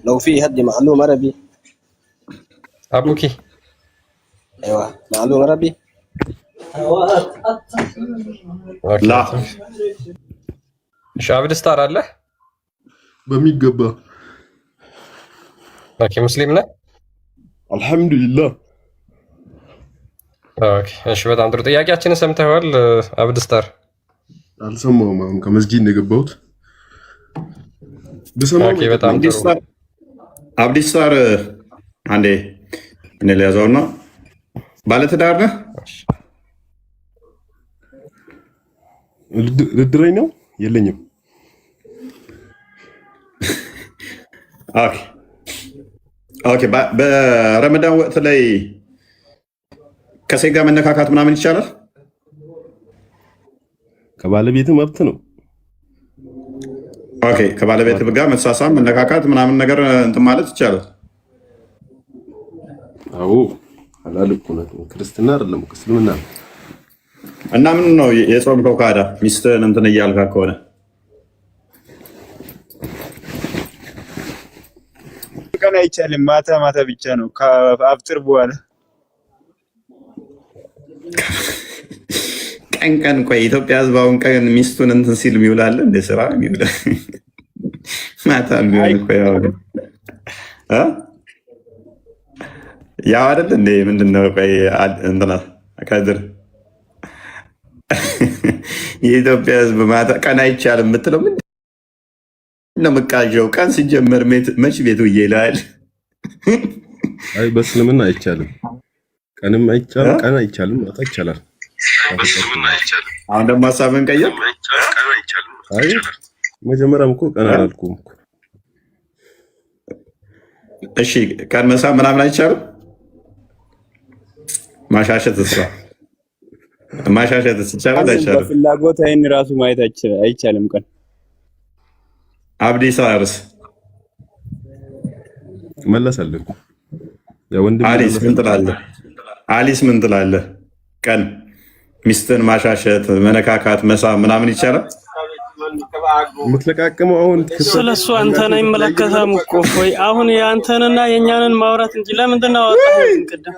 لو في هدي معلومة ربي አቡኪ ايوه معلومة ربي ላ አብድ ስታር አለ በሚገባ ኦኬ። ሙስሊም ነህ? አልሐምዱሊላህ። ኦኬ እሺ፣ በጣም ጥሩ። ጥያቄያችንን ሰምተዋል አብድስታር? አልሰማሁም። አሁን ከመስጂድ ነው የገባሁት። ኦኬ በጣም ጥሩ። አብዲስታር አንዴ እኔ ሊያዘውና ባለትዳር ነህ? ልድረኝ ነው? የለኝም። ኦኬ ኦኬ። በረመዳን ወቅት ላይ ከሴት ጋር መነካካት ምናምን ይቻላል? ከባለቤት መብት ነው። ኦኬ ከባለቤት ጋር መሳሳም መነካካት ምናምን ነገር እንትን ማለት ይቻላል? አዎ ሐላል እኮ ነው። ክርስትና አይደለም እስልምና ነው። እና ምን ነው የጾምከው ካዳ ሚስትህን እንትን እያልካ ከሆነ ቀን አይቻልም። ማታ ማታ ብቻ ነው ከአፍጥር በኋላ። ቀን ቀን ቆይ ኢትዮጵያ ሕዝብ አሁን ቀን ሚስቱን እንትን ሲል የሚውላል እንደ ስራ የሚውል ማታ የሚሆን እኮ ያው አይደል እንዴ? ምንድነው ቆይ እንትና ከድር የኢትዮጵያ ሕዝብ ማታ ቀን አይቻልም የምትለው ምንድን ነው? መቃዣው ቀን ሲጀመር መች ቤቱ ይላል። አይ በእስልምና አይቻልም። ቀንም አይቻልም፣ ቀን አይቻልም፣ ማታ ይቻላል። አሁን ደግሞ ሀሳብን ቀየር። አይ መጀመሪያም እኮ ቀን አላልኩም እኮ። እሺ ቀን መሳም ምናምን አይቻልም። ማሻሸት ይቻላል አይቻልም? በፍላጎት አይን ራሱ ማየት አይቻልም ቀን። አብዲሳርስ መለሳለሁ። አሊስ ምን ትላለህ? አሊስ ምን ትላለህ? ቀን ሚስትን ማሻሸት፣ መነካካት፣ መሳም ምናምን ይቻላል? የምትለቃቅመው አሁን ስለሱ አንተን አይመለከተም እኮ ወይ አሁን የአንተንና የኛንን ማውራት እንጂ ለምንድን ነው አወጣኸው? ቅድም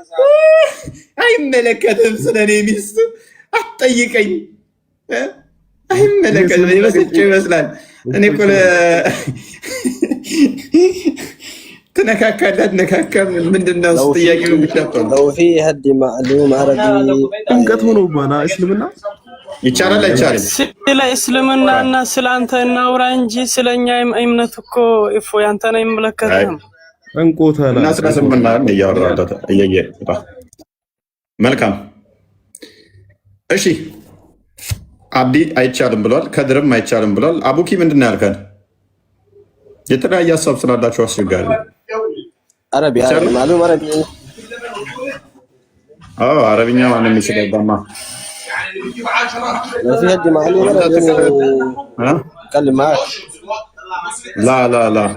አይመለከትም። ስለኔ ሚስት አትጠይቀኝ። አይመለከትም። የመሰጨው ይመስላል። እኔ እኮ ትነካካለህ አትነካካም ምንድን ነው ጥያቄው? ብቻ ጥምቀት ሆኖ ባላ እስልምና ይቻላል አይቻልም? ስለ እስልምናና ስለ አንተ እናውራ እንጂ ስለኛ እምነት እኮ እፎ ያንተን አይመለከትም። እንቆታላ እና ስለ እስልምና እያወራሁት መልካም። እሺ አብዲ አይቻልም ብሏል፣ ከድርም አይቻልም ብሏል። አቡኪ ምንድን ነው ያልከን? የተለያየ ሀሳብ ስላላቸው አስቸጋሪ ነው። አረብኛ ማንም የሚችለውማ لا لا لا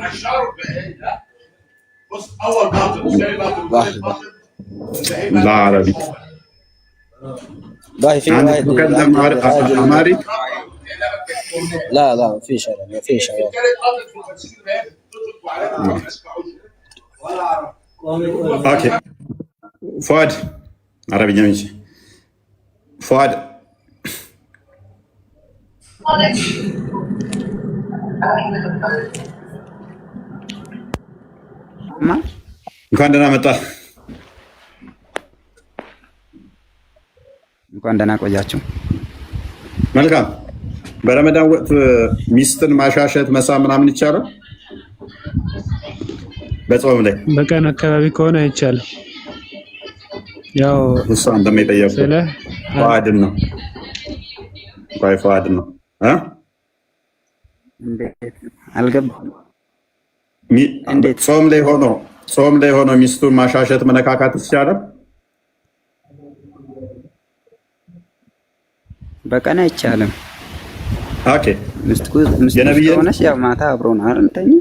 لا عربي عندك تتكلم أماري؟ لا لا ما فيش ما فيش اوكي فؤاد عربي جميل فؤاد እንኳን ደህና መጣ። እንኳን ደህና ቆያችሁ። መልካም። በረመዳን ወቅት ሚስትን ማሻሸት መሳም ምናምን ይቻላል? በጾም ላይ በቀን አካባቢ ከሆነ አይቻልም። ያው እሷ እንደሚጠየቁ ፈዋድን ነው ቆይ ፈዋድን ነው አልገባም። ጾም ላይ ሆኖ ሚስቱን ማሻሸት መነካካት ይቻላል? በቀን አይቻልም። ኦኬ ሚስቱ ሆነሽ ያው ማታ አብሮ ነው አይደል? እንተኝ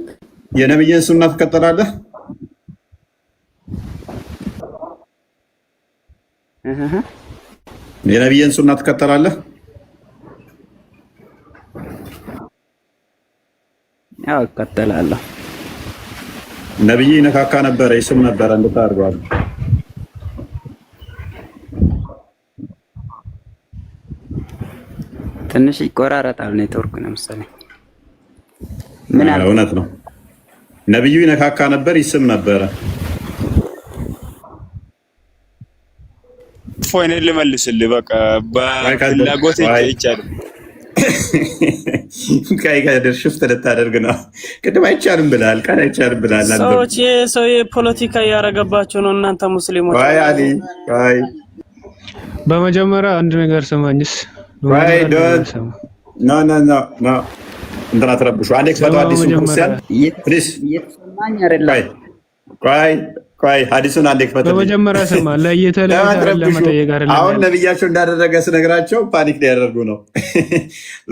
የነብይን ሱና ትከተላለህ? የነብይን ሱና ትከተላለህ? ያው እከተላለሁ። ነብይ ነካካ ነበረ ይስም ነበረ እንድታርጓል። ትንሽ ይቆራረጣል ኔትወርክ ነው መሰለኝ። እውነት ነው። ነብዩ ይነካካ ነበር፣ ይስም ነበረ። ፎይን ልመልስልህ በቃ በፍላጎት ይቻላል። ከይ ከደር ሽፍት ልታደርግ ነው። ቅድም አይቻልም ብለሃል፣ ቃል አይቻልም ብለሃል። ሰዎች ሰው የፖለቲካ እያደረገባቸው ነው። እናንተ ሙስሊሞች አይ አሊ አይ በመጀመሪያ አንድ ነገር ሰማኝስ አይ ዶንት ኖ ኖ ኖ ኖ እንትና ተረብሹ። አንዴ ክፈተው አዲሱን ክርስቲያን ፕሊዝ እየተሰማኝ አይደለም። ቆይ ቆይ ሐዲሱን አንዴ ክፈተው። በመጀመሪያ ሰማ ለየተለያየ ለመጠየቅ አይደለም። አሁን ነብያቸው እንዳደረገ ስነግራቸው ፓኒክ ሊያደርጉ ነው።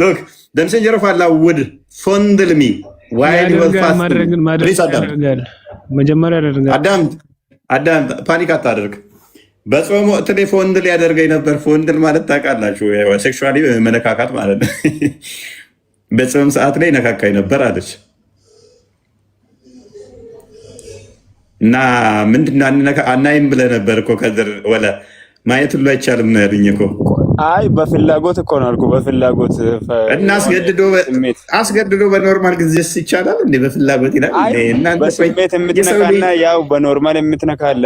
ሎክ the messenger of Allah would fondle me while he was fasting. መጀመሪያ ያደርጋል። አዳም ፓኒክ አታደርግ። በጾም ወቅት ላይ ፎንድል ያደርገኝ ነበር። ፎንድል ማለት ታውቃላችሁ፣ ሴክሹዋሊ መነካካት ማለት ነው። በጾም ሰዓት ላይ ነካካኝ ነበር አለች እና ምንድን አናይም ብለህ ነበር እኮ ከድር ወለ ማየት ሁሉ አይቻልም ነው ያሉኝ እኮ። አይ በፍላጎት እኮ ነው አልኩህ። በፍላጎት እና አስገድዶ በኖርማል ጊዜስ ይቻላል እንዴ? በፍላጎት ይላል እንዴ? በስሜት የምትነካና ያው በኖርማል የምትነካላ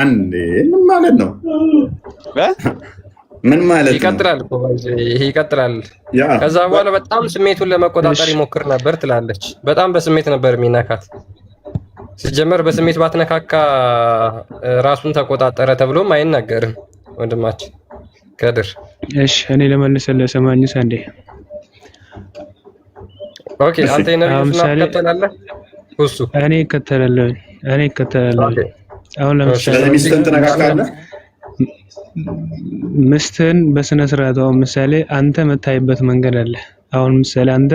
አንዴ ምን ማለት ነው? ምን ማለት ነው? ይቀጥላል እኮ ይሄ ይቀጥላል። ከዛ በኋላ በጣም ስሜቱን ለመቆጣጠር ይሞክር ነበር ትላለች። በጣም በስሜት ነበር የሚነካት። ሲጀመር በስሜት ባትነካካ ራሱን ተቆጣጠረ ተብሎም አይናገርም ወንድማችን ከድር። እሺ እኔ ለመልሰልህ ሰማኝስ አንዴ። ኦኬ አንተ የነብዩን ተከተላለህ? እሱ እኔ እከተላለሁ። አሁን ለምሳሌ ሚስትህን ትነካካለህ? ሚስትህን በስነ ስርዓት አሁን ምሳሌ አንተ መታይበት መንገድ አለ። አሁን ምሳሌ አንተ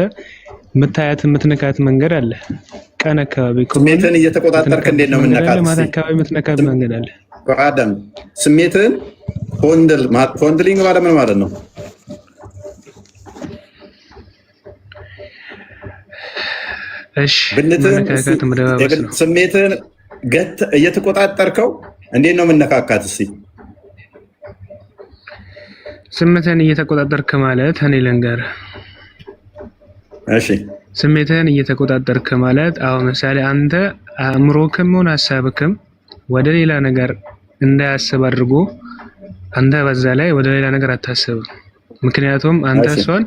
መታያት የምትነካት መንገድ አለ። ቀን አካባቢ ስሜትን እየተቆጣጠርክ እንዴት ነው የምነካት? ማታ አካባቢ የምትነካት መንገድ አለ። አዳም ስሜትን ፎንድሊንግ ማለት ምን ማለት ነው? እሺ ስሜትን እየተቆጣጠርከው እንዴት ነው የምነካካት? እስኪ ስሜትን እየተቆጣጠርክ ማለት እኔ ልንገርህ። እሺ ስሜትን እየተቆጣጠርክ ማለት አሁን ምሳሌ አንተ አእምሮክም ሆነ ሀሳብክም ወደ ሌላ ነገር እንዳያስብ አድርጎ አንተ በዛ ላይ ወደ ሌላ ነገር አታስብ። ምክንያቱም አንተ እሷን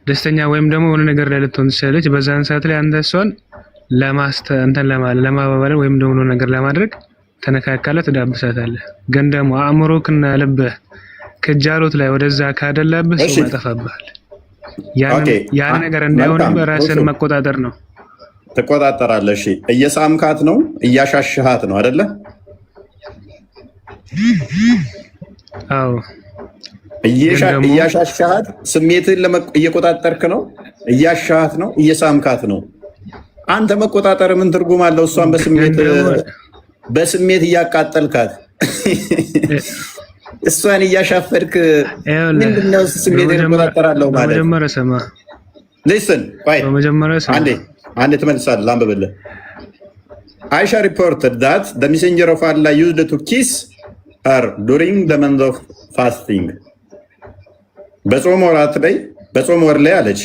ደስተኛ ወይም ደግሞ የሆነ ነገር ላይ ልትሆን ትችላለች። በዛን ሰዓት ላይ አንተ እሷን ለማባበል ወይም ደግሞ ነገር ለማድረግ ተነካካለህ፣ ትዳብሳታለህ። ግን ደግሞ አእምሮክና ልብህ ከጃሎት ላይ ወደዛ ካደላብህ ሰው ያጠፋብሃል። ያን ነገር እንዳይሆን በራስን መቆጣጠር ነው። ትቆጣጠራለህ። እሺ እየሳምካት ነው እያሻሽሃት ነው አይደለ? አዎ እያሻሻሃት ስሜትን እየቆጣጠርክ ነው፣ እያሻሃት ነው፣ እየሳምካት ነው። አንተ መቆጣጠር ምን ትርጉም አለው? እሷን በስሜት እያቃጠልካት እሷን እያሻፈድክ ምንድነው ስሜትን እቆጣጠራለሁ ማለት? በመጀመሪያ ሰማ ሊስን አንዴ ትመልሳለህ። ላንብብልህ። Aisha reported that the messenger of Allah used to kiss her during the month of fasting. በጾም ወር ላይ አለች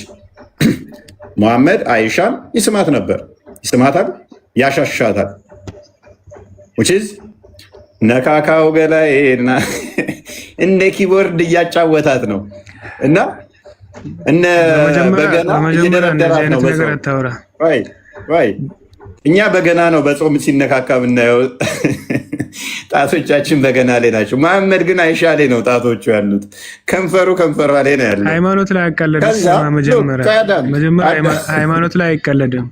ሙሐመድ አይሻን ይስማት ነበር። ይስማታል፣ ያሻሻታል። which is ነካካው ገላዬና እንደ ኪቦርድ እያጫወታት ነው እና በገና እየደረደራት ነው። እኛ በገና ነው በጾም ሲነካካ ብናየው፣ ጣቶቻችን በገና ላይ ናቸው። መሐመድ ግን አይሻ ላይ ነው ጣቶቹ ያሉት። ከንፈሯ ላይ ነው ያለው። ሃይማኖት ላይ አይቀለድም። መጀመሪያ ሃይማኖት ላይ አይቀለድም።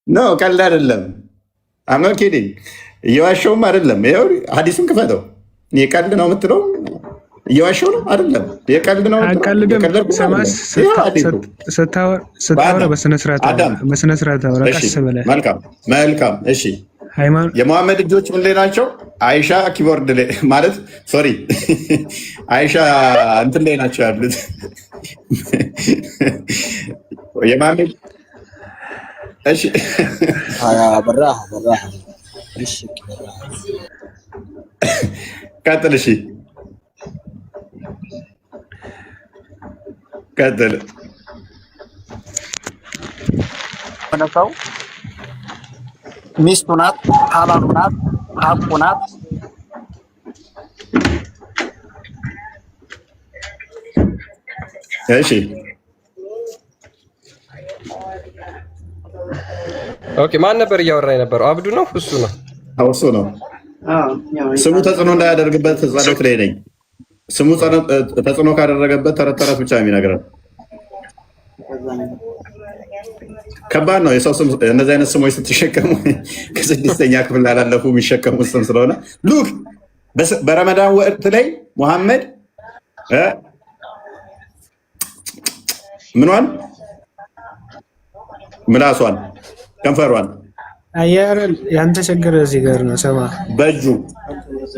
ኖ ቀልድ አይደለም። አም ኖት ኪዲንግ። እየዋሸውም አይደለም። ይኸው ሐዲሱን ክፈተው። የቀልድ ነው የምትለው እየዋሸው ነው አይደለም። የቀልድ ነው ስታወራ በስነ ስርዓት አውራ። ቀስ ብለህ መልካም። እሺ የመሐመድ እጆች ምን ላይ ናቸው? አይሻ ኪቦርድ ላይ ማለት ሶሪ፣ አይሻ እንትን ላይ ናቸው ያሉት። የመሐመድ እሺ ቀጥል። እሺ ቀጥል። ሰው ሚስቱ ናት፣ ሐላሉ ናት፣ ሐቁ ናት። እሺ ኦኬ። ማን ነበር እያወራ የነበረው? አብዱ ነው እሱ ነው? አዎ እሱ ነው። ስሙ ተጽዕኖ እንዳያደርግበት ጸሎት ላይ ነኝ። ስሙ ተጽዕኖ ካደረገበት ተረት ተረት ብቻ የሚነግረን ከባድ ነው። የሰው ስም እነዚህ አይነት ስሞች ስትሸከሙ ከስድስተኛ ክፍል ላላለፉ የሚሸከሙት ስም ስለሆነ ሉክ በረመዳን ወቅት ላይ ሙሐመድ ምኗን ምላሷን ከንፈሯን አያረል ያንተ ችግር እዚህ ጋር ነው። ሰማ በእጁ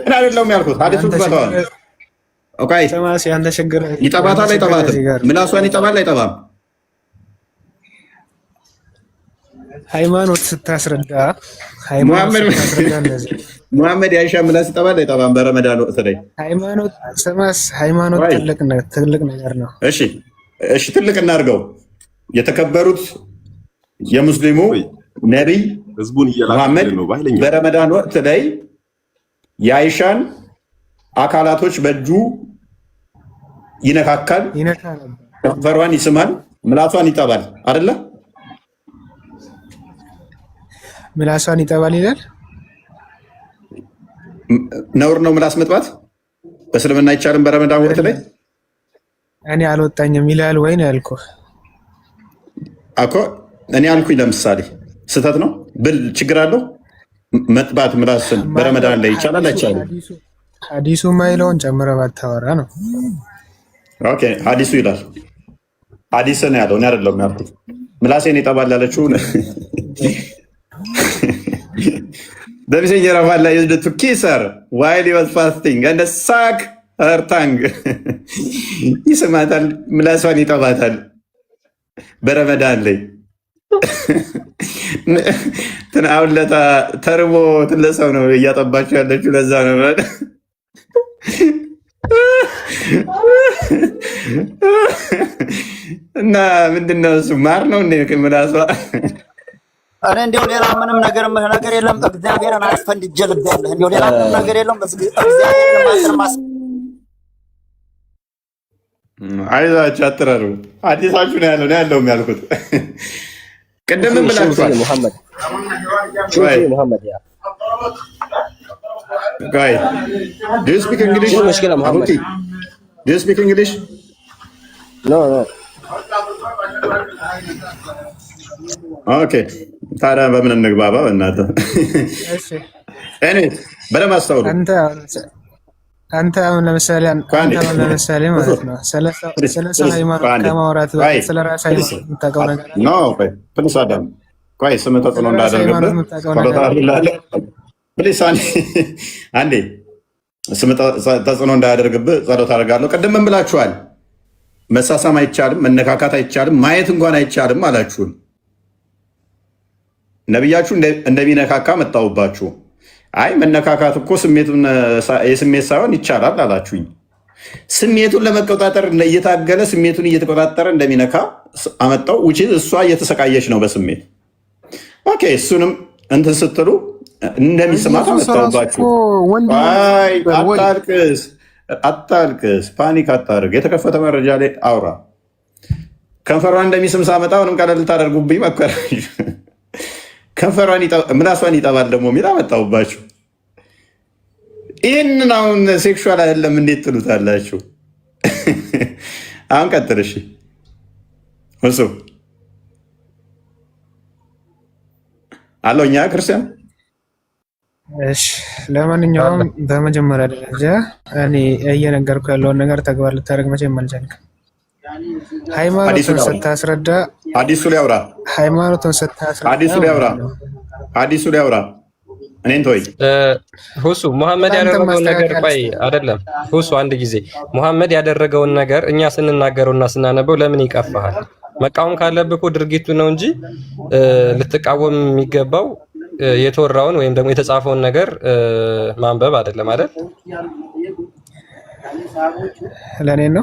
እና አይደለም ያልኩት ሐዲሱ ተባለ። ኦኬ ሰማስ ያንተ ችግር ይጠባታል አይጠባትም? ምላሷን ይጠባል አይጠባም? ሃይማኖት ስታስረዳ ሙሐመድ የአይሻ ምላስ ይጠባል አይጠባም? በረመዳን ወቅት ላይ ሃይማኖት ሰማስ ሃይማኖት ትልቅ ነገር ነው። እሺ እሺ ትልቅ እናድርገው። የተከበሩት የሙስሊሙ ነቢይ ሙሐመድ በረመዳን ወቅት ላይ የአይሻን አካላቶች በእጁ ይነካካል፣ ከንፈሯን ይስማል፣ ምላሷን ይጠባል። አይደለ? ምላሷን ይጠባል ይላል። ነውር ነው ምላስ መጥባት? በእስልምና አይቻልም በረመዳን ወቅት ላይ? እኔ አልወጣኝም ይላል ወይ ነው ያልኩህ እኮ። እኔ አልኩኝ ለምሳሌ ስህተት ነው ብል ችግር አለው? መጥባት ምላስን በረመዳን ላይ ይቻላል አይቻልም? ሐዲሱ ማይለውን ጨምረህ ባታወራ ነው። ኦኬ ሐዲሱ ይላል። ሐዲስ ነው ያለው፣ እኔ አይደለም ያልኩት። ምላሴን ይጠባል ያለችው the messenger of Allah used to kiss her while he was fasting and suck her tongue. ይስማታል፣ ምላሷን ይጠባታል በረመዳን ላይ። አሁን ለታ ተርቦ ትለሰው ነው እያጠባችሁ ያለችው። ለዛ ነው እና ምንድነው እሱ ማር ነው እንደ ምላሷ። እኔ እንዲሁ ሌላ ምንም ነገር የለም። እግዚአብሔርን አስፈንድጄ ልቤያለሁ። እንዲሁ ሌላ ምንም ነገር የለም። እግዚአብሔርን አይዛችሁ አትረሩ። አዲሳችሁ ነው ያለው ያልኩት ቅድም ብላችኋል። ሙሐመድ ጋይ do you speak English? Do you speak English? No. ኦኬ ታዲያ በምን እንግባባ? በእናትህ እኔ በደምብ አስተውሉ። አንተ አሁን ለምሳሌ ማለት ነው ስለ ሃይማኖት ከማውራት ስለ ራስ ሃይማኖት የምታውቀው ነገር ነው። ፕሊስ አዳም ቆይ ስም ተጽዕኖ እንዳያደርግብህ ፕሊስ አንዴ ስም ተጽዕኖ እንዳያደርግብህ ጸሎት አደርጋለሁ። ቅድም ምን ብላችኋል? መሳሳም አይቻልም፣ መነካካት አይቻልም፣ ማየት እንኳን አይቻልም አላችሁን። ነቢያችሁ እንደሚነካካ መጣሁባችሁ። አይ መነካካት እኮ የስሜት ሳይሆን ይቻላል አላችሁኝ። ስሜቱን ለመቆጣጠር እየታገለ ስሜቱን እየተቆጣጠረ እንደሚነካ አመጣው። ውጪ እሷ እየተሰቃየች ነው በስሜት። ኦኬ እሱንም እንትን ስትሉ እንደሚስማት አመጣሁባችሁ። አታልቅስ፣ ፓኒክ አታርግ። የተከፈተ መረጃ ላይ አውራ። ከንፈሯን እንደሚስም ሳመጣ አሁንም ቀለል ልታደርጉብኝ መከራችሁ። ከንፈሯን ምላሷን ይጠባል ደግሞ የሚል አመጣሁባችሁ። ይህንን አሁን ሴክሹዋል አይደለም እንዴት ትሉታላችሁ? አሁን ቀጥል እሺ። እሱ አለው እኛ ክርስቲያን። እሺ ለማንኛውም በመጀመሪያ ደረጃ እኔ እየነገርኩ ያለውን ነገር ተግባር ልታደርግ መቼም አልቻልክም። ሃይማኖትን ስታስረዳ ሐዲሱ ላይ አውራ። ሃይማኖትን ስታስረዳ ሐዲሱ ላይ አውራ። እኔን ተወኝ ሁሱ። ሙሐመድ ያደረገውን ነገር ቆይ አይደለም ሁሱ፣ አንድ ጊዜ ሙሐመድ ያደረገውን ነገር እኛ ስንናገረውና ስናነበው ለምን ይቀፋሃል? መቃወም ካለብህ እኮ ድርጊቱ ነው እንጂ ልትቃወም የሚገባው የተወራውን ወይም ደግሞ የተጻፈውን ነገር ማንበብ አይደለም አይደል? ለኔ ነው።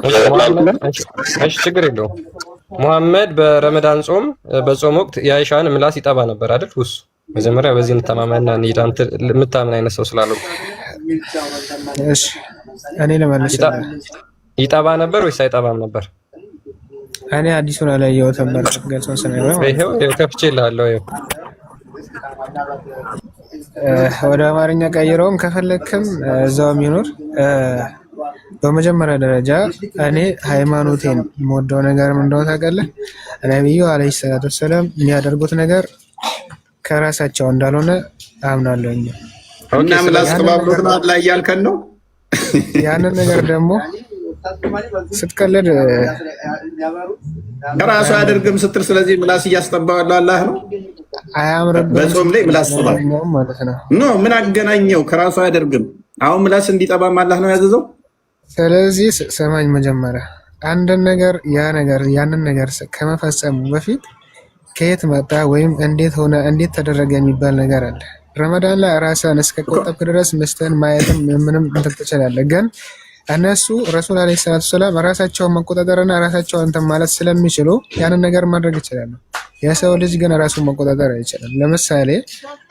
እሺ ችግር የለውም። ሙሐመድ በረመዳን ጾም በጾም ወቅት የአይሻን ምላስ ይጠባ ነበር አይደል? ሁስ መጀመሪያ በዚህ እንተማመንና እንሂዳንት የምታምን አይነት ሰው ስላለው እሺ እኔ ለማለት ይጠባ ነበር ወይስ አይጠባም ነበር? እኔ አዲሱን አላየሁትም ነበር ገልጾን ስለነበረ ይሄው ከፍቼልሃለሁ። ይሄው ወደ አማርኛ ቀይረውም ከፈለክም እዛውም ይኖር። በመጀመሪያ ደረጃ እኔ ሃይማኖቴን የምወደው ነገር ምን እንደሆነ ታውቃለህ? ነብዩ አለይሂ ሰላቱ ወሰለም የሚያደርጉት ነገር ከራሳቸው እንዳልሆነ አምናለሁኝ። እና ምላስ ተባብሎት ነው ላይ ያልከን ነው። ያንን ነገር ደግሞ ስትቀልድ ከራሱ አያደርግም ስትል፣ ስለዚህ ምላስ እያስጠባዋለሁ አላህ ነው። አያምርብህም በጾም ላይ ምላስ ተባብ ማለት ነው። ኖ ምን አገናኘው? ከራሱ አያደርግም። አሁን ምላስ እንዲጠባም አላህ ነው ያዘዘው። ስለዚህ ሰማኝ፣ መጀመሪያ አንድን ነገር ያንን ነገር ከመፈጸሙ በፊት ከየት መጣ ወይም እንዴት ሆነ እንዴት ተደረገ የሚባል ነገር አለ። ረመዳን ላይ ራስህን እስከቆጠብክ ድረስ ሚስትህን ማየትም ምንም እንትን ትችላለህ። ግን እነሱ ረሱል አለይሂ ሰላቱ ወሰላም ራሳቸውን መቆጣጠርና ራሳቸውን እንትን ማለት ስለሚችሉ ያንን ነገር ማድረግ ይችላሉ። የሰው ልጅ ግን ራሱን መቆጣጠር አይችልም። ለምሳሌ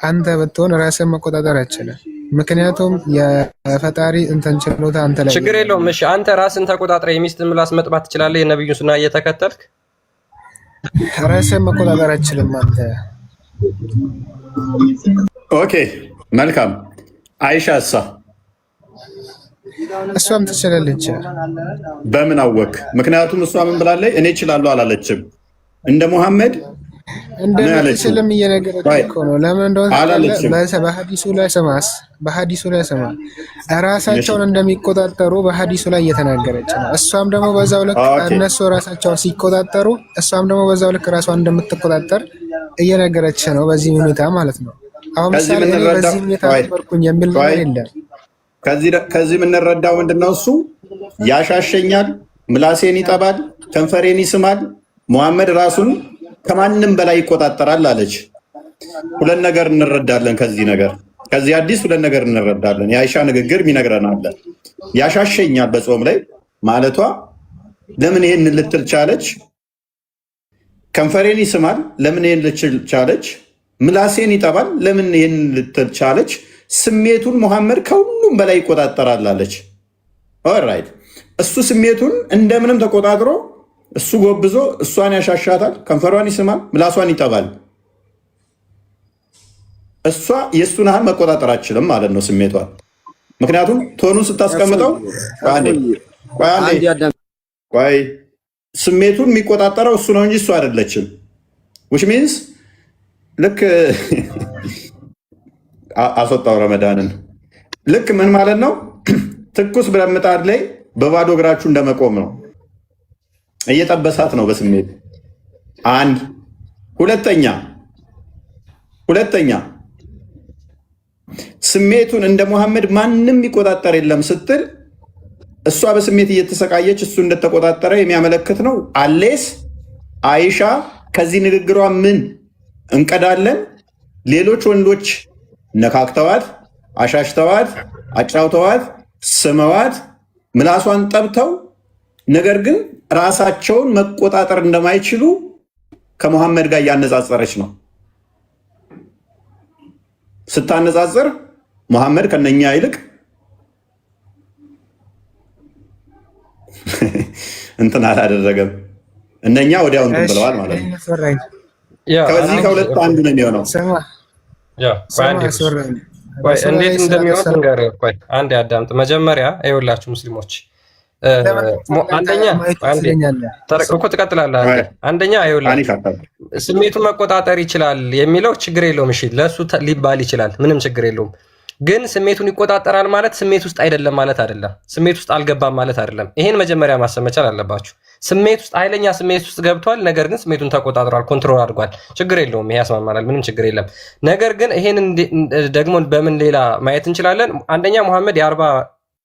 አንተ ብትሆን ራስህን መቆጣጠር አይችልም። ምክንያቱም የፈጣሪ እንትን ችሎታ አንተ ላይ ችግር የለውም። እሺ አንተ ራስን ተቆጣጥረ የሚስትን ምላስ መጥባት ትችላለህ? የነብዩን ሱና እየተከተልክ ራስህን መቆጣጠር አይችልም አንተ። ኦኬ መልካም። አይሻሳ እሷም ትችላለች። በምን አወቅ? ምክንያቱም እሷ ምን ብላለች? እኔ እችላለሁ አላለችም። እንደ ሙሐመድ እንደምትችልም እየነገረች እኮ ነው። ለምን እንደሆነ በሐዲሱ ላይ ስማ ራሳቸውን እንደሚቆጣጠሩ በሐዲሱ ላይ እየተናገረች ነው። እሷም ደግሞ በዛው ልክ እነሱ ራሳቸውን ሲቆጣጠሩ እሷም ደግሞ በዛው ልክ ራሷን እንደምትቆጣጠር እየነገረች ነው። በዚህ ሁኔታ ማለት ነው። አሁን ምሳሌ በዚህ ሁኔታ ነበርኩኝ የሚል ነገር የለም። ከዚህ የምንረዳው ምንድነው? እሱ ያሻሸኛል፣ ምላሴን ይጠባል፣ ከንፈሬን ይስማል፣ ሙሐመድ ራሱን ከማንም በላይ ይቆጣጠራል አለች። ሁለት ነገር እንረዳለን ከዚህ አዲስ ሁለት ነገር እንረዳለን። የአይሻ ንግግር ይነግረናል። ያሻሸኛል በጾም ላይ ማለቷ ለምን ይሄን ልትል ቻለች? ከንፈሬን ይስማል ለምን ይሄን ልትል ቻለች? ምላሴን ይጠባል ለምን ይሄን ልትል ቻለች? ስሜቱን ሙሐመድ ከሁሉም በላይ ይቆጣጠራል አለች። ኦልራይት እሱ ስሜቱን እንደምንም ተቆጣጥሮ እሱ ጎብዞ እሷን ያሻሻታል፣ ከንፈሯን ይስማል፣ ምላሷን ይጠባል። እሷ የእሱን ያህል መቆጣጠር አችልም ማለት ነው ስሜቷን። ምክንያቱም ቶኑን ስታስቀምጠው ቆይ ስሜቱን የሚቆጣጠረው እሱ ነው እንጂ እሱ አይደለችም። which means ልክ አስወጣው ረመዳንን ልክ ምን ማለት ነው? ትኩስ ብረት ምጣድ ላይ በባዶ እግራችሁ እንደመቆም ነው። እየጠበሳት ነው በስሜት አንድ። ሁለተኛ ስሜቱን እንደ ሙሐመድ ማንም ይቆጣጠር የለም ስትል እሷ በስሜት እየተሰቃየች እሱ እንደተቆጣጠረ የሚያመለክት ነው። አሌስ አይሻ ከዚህ ንግግሯ ምን እንቀዳለን? ሌሎች ወንዶች ነካክተዋት፣ አሻሽተዋት፣ አጫውተዋት፣ ስመዋት፣ ምላሷን ጠብተው ነገር ግን ራሳቸውን መቆጣጠር እንደማይችሉ ከሙሐመድ ጋር እያነጻጸረች ነው። ስታነጻጽር ሙሐመድ ከነኛ ይልቅ እንትን አላደረገም። እነኛ ወዲያው እንትን ብለዋል ማለት ነው። ከዚህ ከሁለት አንዱ ነው የሚሆነው። እንዴት እንደሚሆን ንገረኝ። ቆይ አንዴ አዳምጥ። መጀመሪያ ይኸውላችሁ ሙስሊሞች አንደኛ እኮ ትቀጥላለህ። አንደኛ ስሜቱን መቆጣጠር ይችላል የሚለው ችግር የለውም። እሺ ለእሱ ሊባል ይችላል፣ ምንም ችግር የለውም። ግን ስሜቱን ይቆጣጠራል ማለት ስሜት ውስጥ አይደለም ማለት አይደለም። ስሜት ውስጥ አልገባም ማለት አይደለም። ይሄን መጀመሪያ ማሰብ መቻል አለባችሁ። ስሜት ውስጥ ኃይለኛ ስሜት ውስጥ ገብቷል፣ ነገር ግን ስሜቱን ተቆጣጥሯል፣ ኮንትሮል አድርጓል። ችግር የለውም። ይሄ ያስማማናል፣ ምንም ችግር የለም። ነገር ግን ይሄን ደግሞ በምን ሌላ ማየት እንችላለን? አንደኛ ሙሐመድ የ40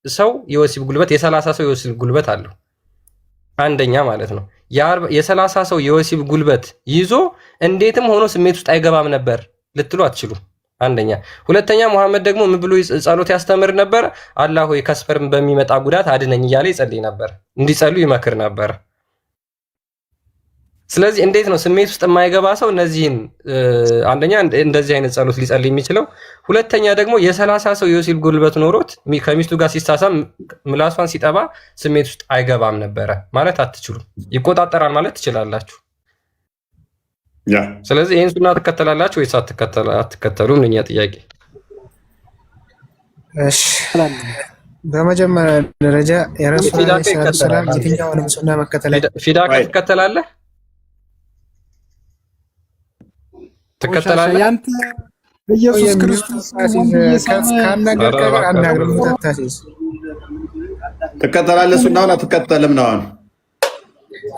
ሰው የወሲብ ጉልበት የ30 ሰው የወሲብ ጉልበት አለው። አንደኛ ማለት ነው የ30 ሰው የወሲብ ጉልበት ይዞ እንዴትም ሆኖ ስሜት ውስጥ አይገባም ነበር ልትሉ አትችሉ። አንደኛ። ሁለተኛ ሙሐመድ ደግሞ ምን ብሎ ጸሎት ያስተምር ነበር? አላህ ሆይ ከስፐርም በሚመጣ ጉዳት አድነኝ እያለ ይጸልይ ነበር፣ እንዲጸሉ ይመክር ነበር። ስለዚህ እንዴት ነው ስሜት ውስጥ የማይገባ ሰው እነዚህን አንደኛ እንደዚህ አይነት ጸሎት ሊጸልይ የሚችለው? ሁለተኛ ደግሞ የ30 ሰው የወሲብ ጉልበት ኖሮት ከሚስቱ ጋር ሲሳሳም ምላሷን ሲጠባ ስሜት ውስጥ አይገባም ነበረ ማለት አትችሉም። ይቆጣጠራል ማለት ትችላላችሁ። ስለዚህ ይህን ሱና ትከተላላችሁ ወይስ አትከተሉም? እኛ ጥያቄ። እሺ በመጀመሪያ ደረጃ የረሱል ሰላም የትኛውንም ሱና መከተል ፊዳካ ትከተላለህ? ትከተላለህ? ኢየሱስ ክርስቶስ ካናገር ጋር አናግረው ታታሲስ ትከተላለህ? ሱናውን አትከተልም ነው አሁን?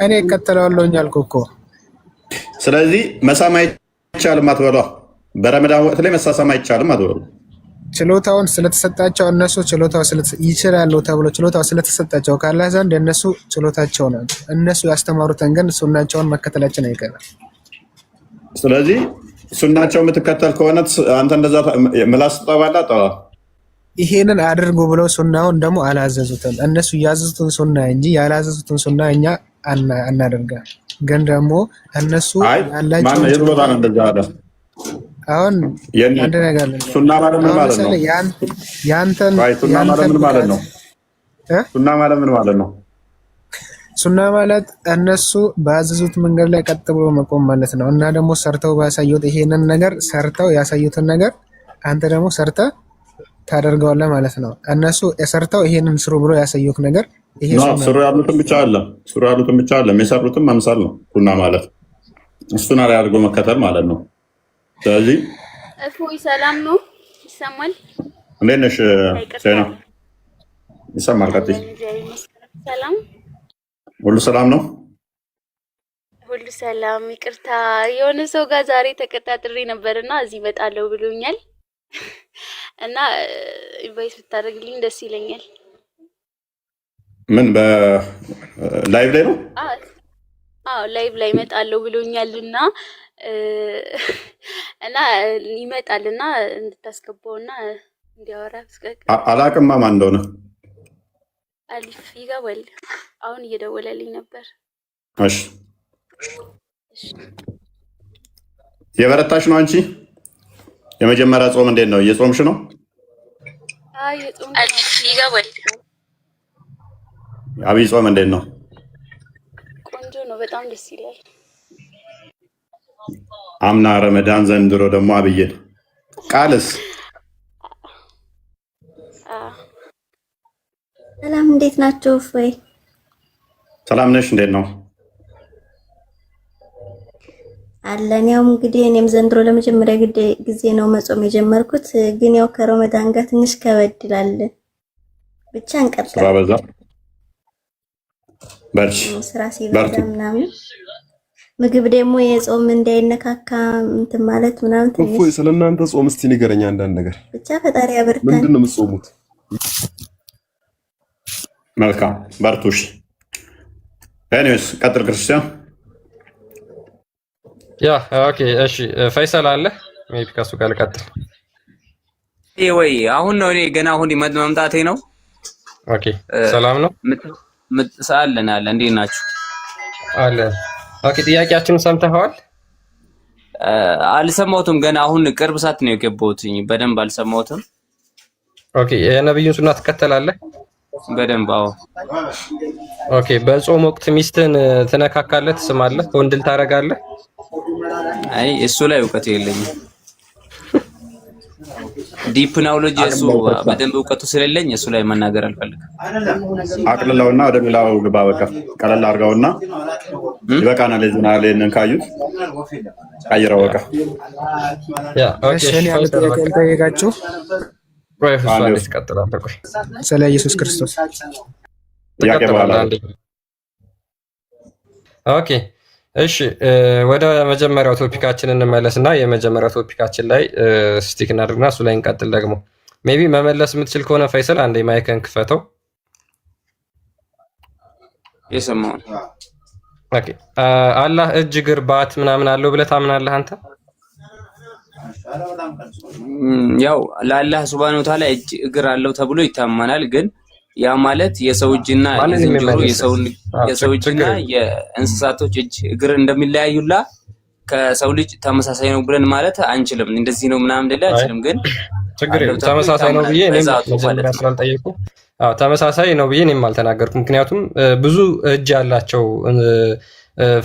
እኔ እከተላለሁኝ አልኩህ እኮ። ስለዚህ መሳም አይቻልም አትበሏ። በረመዳን ወቅት ላይ መሳሳም አይቻልም አትበሉ። ችሎታውን ስለተሰጣቸው እነሱ ችሎታው ይችላሉ ተብሎ ችሎታው ስለተሰጣቸው ካላህ ዘንድ እነሱ ችሎታቸው ነው። እነሱ ያስተማሩትን ግን ሱናቸውን መከተላችን አይቀርም። ስለዚህ ሱናቸው የምትከተል ከሆነ አንተ እንደዛ ምላስ ጠባላ ጠባ ይሄንን አድርጉ ብለው ሱናውን ደግሞ አላዘዙትም። እነሱ ያዘዙትን ሱና እንጂ ያላዘዙትን ሱና እኛ አናደርጋም። ግን ደግሞ እነሱ ያላቸው የቦታ ነው እንደዛ አይደል? አሁን አንድ ነገር ሱና ማለት ምን ማለት ነው? ያንተን ሱና ማለት ምን ማለት ነው? ሱና ማለት ምን ማለት ነው? ሱና ማለት እነሱ ባዘዙት መንገድ ላይ ቀጥ ብሎ መቆም ማለት ነው። እና ደግሞ ሰርተው ባሳዩት ይሄንን ነገር ሰርተው ያሳዩትን ነገር አንተ ደግሞ ሰርተህ ታደርገዋለህ ማለት ነው። እነሱ ሰርተው ይሄንን ስሩ ብሎ ያሳዩት ነገር ይሄ ስሩ ያሉትን ብቻ አለ የሚሰሩትን መምሰል ነው ሱና ማለት። እሱን አለ አድርጎ መከተል ማለት ነው። ስለዚህ እፎይ ሰላም ነው? ይሰማል? እንዴት ነሽ ሴና? ይሰማል? ቀጥይ። ሰላም ሁሉ ሰላም ነው? ሁሉ ሰላም። ይቅርታ የሆነ ሰው ጋር ዛሬ ተቀጣጥሬ ነበርና እዚህ እመጣለሁ ብሎኛል እና ኢንቫይት ብታደርግልኝ ደስ ይለኛል። ምን በላይቭ ላይ ነው? አዎ ላይቭ ላይ እመጣለሁ ብሎኛልና እና ይመጣልና እንድታስገባውና እንዲያወራ አላቅማ ማን እንደሆነ አሊፍ ይገባል። አሁን እየደወለልኝ ነበር። እሺ የበረታሽ ነው አንቺ? የመጀመሪያ ጾም እንዴት ነው? እየጾምሽ ነው? አይ የጾም አሊፍ ይገባል። አብይ ጾም እንዴት ነው? ቆንጆ ነው፣ በጣም ደስ ይላል። አምና ረመዳን፣ ዘንድሮ ደግሞ አብይን። ቃልስ ሰላም እንዴት ናችሁ? ወይ ሰላም ነሽ? እንዴት ነው አለን። ያው እንግዲህ እኔም ዘንድሮ ለመጀመሪያ ጊዜ ነው መጾም የጀመርኩት፣ ግን ያው ከረመዳን ጋር ትንሽ ከበድ ይላል። ብቻ እንቀጥል። ስራ በዛ በርቺ። ስራ ሲበዛ ምናምን ምግብ ደግሞ የጾም እንዳይነካካ እንትን ማለት ምናምን ትንሽ። እፎይ ስለናንተ ጾም እስቲ ንገረኝ አንዳንድ ነገር። ብቻ ፈጣሪ ያበርታን። ምንድን ነው የምትጾሙት? መልካም በርቱሽ። ኤኒዌይስ ቀጥል ክርስቲያን። ያ ኦኬ እሺ ፈይሰል አለ ሜቢ ከሱ ጋር ልቀጥል። ወይ አሁን ነው እኔ ገና አሁን መምጣቴ ነው። ኦኬ ሰላም ነው? ምትሳለን አለ እንዴት ናችሁ? አለ ኦኬ ጥያቄያችንን ሰምተኸዋል? አልሰማሁትም ገና አሁን ቅርብ ሰዓት ነው የገባሁት። በደንብ አልሰማሁትም። ኦኬ የነብዩን ሱና ትከተላለህ? በደንብ አዎ። ኦኬ በጾም ወቅት ሚስትን ትነካካለህ፣ ትስማለህ፣ ወንድል ታረጋለህ? አይ እሱ ላይ እውቀት የለኝም። ዲፕ ናውሎጂ እሱ በደንብ እውቀቱ ስለሌለኝ እሱ ላይ መናገር አልፈልግም። አቅልለውና ወደ ሌላው ግባ። በቃ ቀለል አድርገውና ይበቃናል። ለዝና ለነን ካዩት ቀይረው በቃ ያ ኦኬ እኔ ጠይቃችሁ ወይ ፍሷን ይቀጥላል። ቆይ ስለ ኢየሱስ ክርስቶስ ጥያቄ በኋላ ኦኬ እሺ ወደ መጀመሪያው ቶፒካችን እንመለስና የመጀመሪያው ቶፒካችን ላይ ስቲክ እናድርግና እሱ ላይ እንቀጥል። ደግሞ ሜቢ መመለስ የምትችል ከሆነ ፈይሰል አንዴ ማይክን ክፈተው። የሰማውን ኦኬ አላህ እጅ እግር ባት ምናምን አለው ብለህ ታምናለህ አንተ? ያው ለአላህ ሱብሃነሁ ወተዓላ እጅ እግር አለው ተብሎ ይታመናል። ግን ያ ማለት የሰው እጅና የዝንጀሮ የሰው እጅና የእንስሳቶች እጅ እግር እንደሚለያዩላ ከሰው ልጅ ተመሳሳይ ነው ብለን ማለት አንችልም። እንደዚህ ነው ምናምን እንደለ አንችልም። ግን ችግር የለም ተመሳሳይ ነው ብዬ እኔም ስላልጠየቁ ተመሳሳይ ነው ብዬ እኔም አልተናገርኩም። ምክንያቱም ብዙ እጅ ያላቸው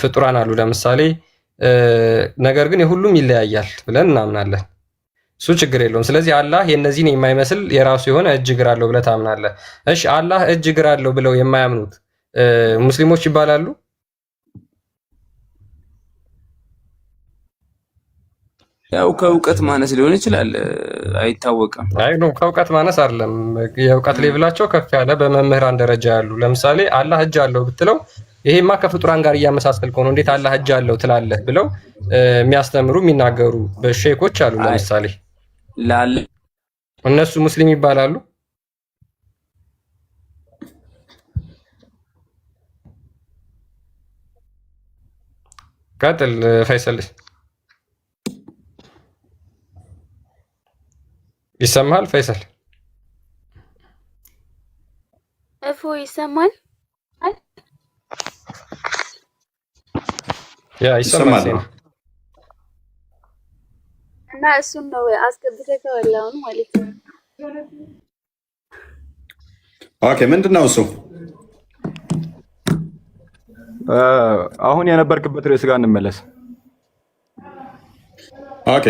ፍጡራን አሉ ለምሳሌ፣ ነገር ግን የሁሉም ይለያያል ብለን እናምናለን። እሱ ችግር የለውም። ስለዚህ አላህ የነዚህን የማይመስል የራሱ የሆነ እጅ እግር አለው ብለህ ታምናለህ። እሺ አላህ እጅ እግር አለው ብለው የማያምኑት ሙስሊሞች ይባላሉ? ያው ከእውቀት ማነስ ሊሆን ይችላል፣ አይታወቅም። አይ ነው ከእውቀት ማነስ አይደለም። የእውቀት ሌቭላቸው ከፍ ያለ በመምህራን ደረጃ ያሉ ለምሳሌ አላህ እጅ አለው ብትለው ይሄማ ከፍጡራን ጋር እያመሳሰልከው ነው እንዴት አላህ እጅ አለው ትላለህ ብለው የሚያስተምሩ የሚናገሩ ሼኮች አሉ። ለምሳሌ እነሱ ሙስሊም ይባላሉ? ቀጥል ፈይሰል። ይሰማል ፈይሰል? እፎ ይሰማል? ያ ይሰማል። እና እሱን ነው አስገብተህ ከወላውን ማለት ነው። ኦኬ ምንድን ነው እሱ? አሁን የነበርክበት ርዕስ ጋር እንመለስ። ኦኬ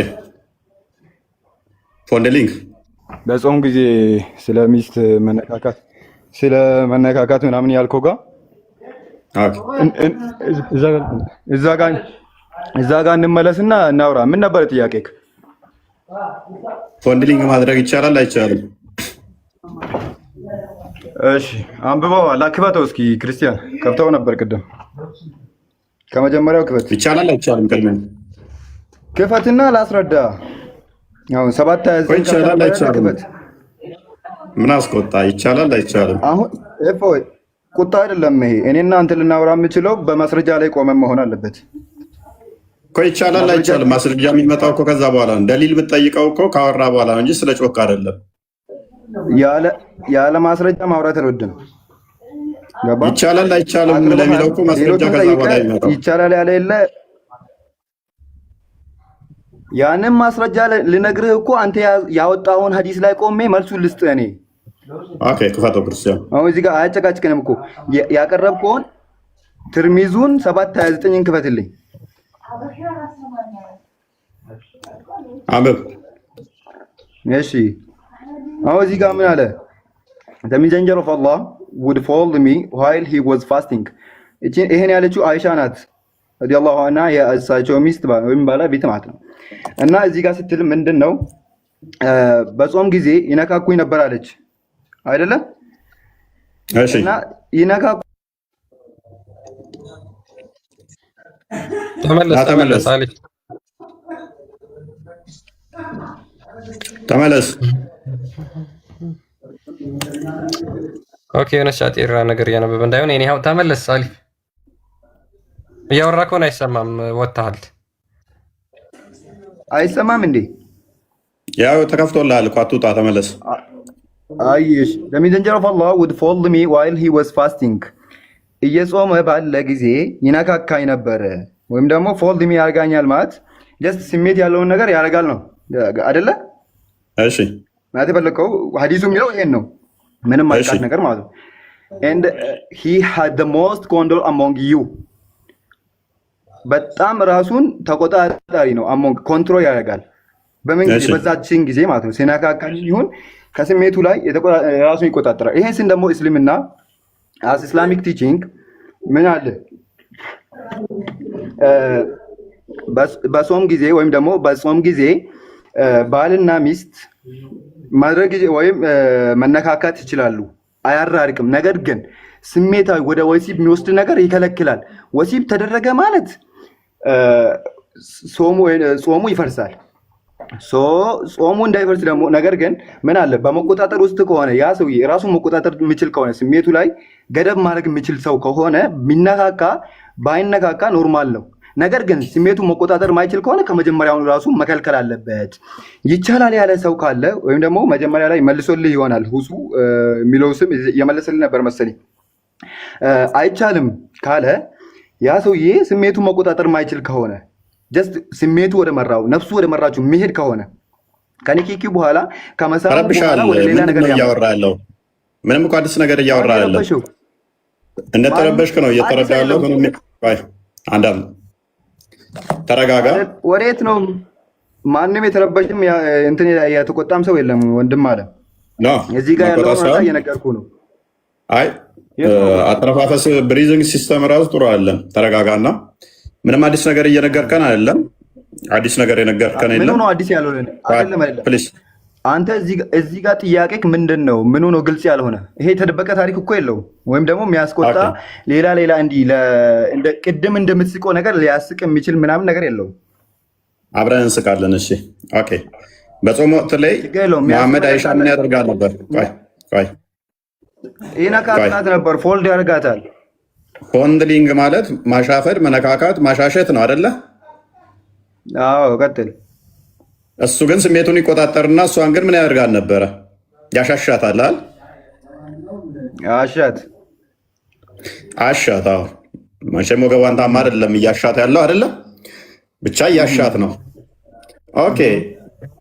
ፎንደሊንግ በጾም ጊዜ ስለ ሚስት መነካካት ምናምን ያልከው ጋር እዛ ጋር እንመለስና እናውራ። ምን ነበር ጥያቄክ? ፎንደሊንግ ማድረግ ይቻላል አይቻልም? እሺ አንብበው አላክበተው እስኪ ክርስቲያን ከፍተው ነበር ቅድም። ከመጀመሪያው ክፈት። ይቻላል አይቻልም? ክፈትና ላስረዳ። አሁን 7:29 ይቻላል አይቻልም? ምን አስቆጣ? ይቻላል አይቻልም? አሁን እፎይ ቁጣ አይደለም ይሄ። እኔና አንተ ልናወራ የምችለው በማስረጃ ላይ ቆመን መሆን አለበት እኮ። ይቻላል አይቻልም? ማስረጃ የሚመጣው እኮ ከዛ በኋላ ነው። ደሊል ብትጠይቀው እኮ ካወራ በኋላ ነው እንጂ ስለ ጮክ አይደለም። ያለ ማስረጃ ማውራት አልወድም። ይቻላል አይቻልም ለሚለው እኮ ማስረጃ ከዛ በኋላ ይመጣው። ይቻላል ያለ የለ ያንን ማስረጃ ልነግርህ እኮ አንተ ያወጣውን ሐዲስ ላይ ቆሜ መልሱን ልስጥህ እኔ። ኦኬ ክፈተው ክርስቲያን። አሁን እዚህ ጋር አያጨቃጭቅንም እኮ ያቀረብከውን ትርሚዙን 7:29 ክፈትልኝ። አንብብ። እሺ አሁን እዚህ ጋር ምን አለ? The messenger of Allah would follow me while he was fasting። ይሄን ያለችው አይሻ ናት ረዲየላሁ ዐንሃ የእሳቸው ሚስት ወይም ባለቤት ማለት ነው። እና እዚህ ጋር ስትል ምንድን ነው በጾም ጊዜ ይነካኩኝ ነበር አለች አይደለም? እሺ እና ይነካኩ ተመለስ አሊ ተመለስ። ኦኬ የሆነች አጤራ ነገር እያነበበ እንዳይሆን እኔ ተመለስ አሊ። እያወራ ከሆነ አይሰማም፣ ወጥተሃል። አይሰማም እንዴ? ያው ተከፍቶልሃል እኮ አትውጣ፣ ተመለስ። አይሽ the messenger of Allah would follow me while he was fasting። እየጾመ ባለ ጊዜ ይነካካኝ ነበር። ወይም ደግሞ ፎልድ ሚ ያርጋኛል ማለት ጀስት ስሜት ያለውን ነገር ያደርጋል ነው አይደለ? እሺ ማለት የፈለከው ሐዲሱ የሚለው ይሄን ነው። ምንም አይቃት ነገር ማለት ነው። and he had the most control among you። በጣም ራሱን ተቆጣጣሪ ነው። አሞንግ ኮንትሮል ያደርጋል። በምን ጊዜ? በዛችን ጊዜ ማለት ነው። ሲነካካኝ ይሁን ከስሜቱ ላይ ራሱን ይቆጣጠራል። ይሄን ስን ደግሞ እስልምና as Islamic teaching ምን አለ? በጾም ጊዜ ወይም ደግሞ በጾም ጊዜ ባልና ሚስት ማድረግ ወይም መነካካት ይችላሉ፣ አያራርቅም። ነገር ግን ስሜታዊ ወደ ወሲብ የሚወስድ ነገር ይከለክላል። ወሲብ ተደረገ ማለት ጾሙ ይፈርሳል። ጾሙ እንዳይፈርስ ደግሞ ነገር ግን ምን አለ? በመቆጣጠር ውስጥ ከሆነ ያ ሰውዬ ራሱን መቆጣጠር የሚችል ከሆነ ስሜቱ ላይ ገደብ ማድረግ የሚችል ሰው ከሆነ ቢነካካ ባይነካካ ኖርማል ነው። ነገር ግን ስሜቱን መቆጣጠር ማይችል ከሆነ ከመጀመሪያው ራሱ መከልከል አለበት። ይቻላል ያለ ሰው ካለ ወይም ደግሞ መጀመሪያ ላይ መልሶልህ ይሆናል ሁሱ የሚለው ስም የመለሰልህ ነበር መሰለኝ። አይቻልም ካለ ያ ሰውዬ ስሜቱን መቆጣጠር ማይችል ከሆነ ጀስት ስሜቱ ወደ መራው ነፍሱ ወደ መራችሁ የሚሄድ ከሆነ ከኒኪኪ በኋላ ከመሳብ በኋላ ወደ ሌላ ነገር እያወራ ያለው ምንም እኮ አዲስ ነገር እያወራ ያለው እንደተረበሽክ ነው እየተረዳ ያለው። አንዳም ተረጋጋ። ወዴት ነው? ማንም የተረበሽም እንትን የተቆጣም ሰው የለም ወንድም አለ። እዚህ ጋር ያለው ሁኔታ እየነገርኩህ ነው። አይ አተነፋፈስ ብሪዚንግ ሲስተም ራሱ ጥሩ አይደለም። ተረጋጋና ምንም አዲስ ነገር እየነገርከን አይደለም። አዲስ ነገር የነገርከን የለም። ምኑ ነው አዲስ ያልሆነ? አይደለም አንተ እዚህ ጋር ጥያቄ ምንድን ነው? ምኑ ነው ግልጽ ያልሆነ? ይሄ የተደበቀ ታሪክ እኮ የለውም። ወይም ደግሞ የሚያስቆጣ ሌላ እንዲህ እንደ ቅድም እንደምትስቀው ነገር ሊያስቅ የሚችል ምናምን ነገር የለውም። አብረን እንስቃለን። እሺ ኦኬ። በጾም ወቅት ላይ መሐመድ አይሻ ምን ያደርጋል ነበር? ቆይ ይነካካት ነበር። ፎልድ ያደርጋታል። ፎንድሊንግ ማለት ማሻፈድ፣ መነካካት፣ ማሻሸት ነው አይደለ? አዎ ቀጥል። እሱ ግን ስሜቱን ይቆጣጠርና እሷን ግን ምን ያደርጋል ነበረ? ያሻሻታል አይደል? አሻት። አዎ መቼም ወገቧን ታማ አይደለም እያሻት ያለው አይደለም፣ ብቻ እያሻት ነው። ኦኬ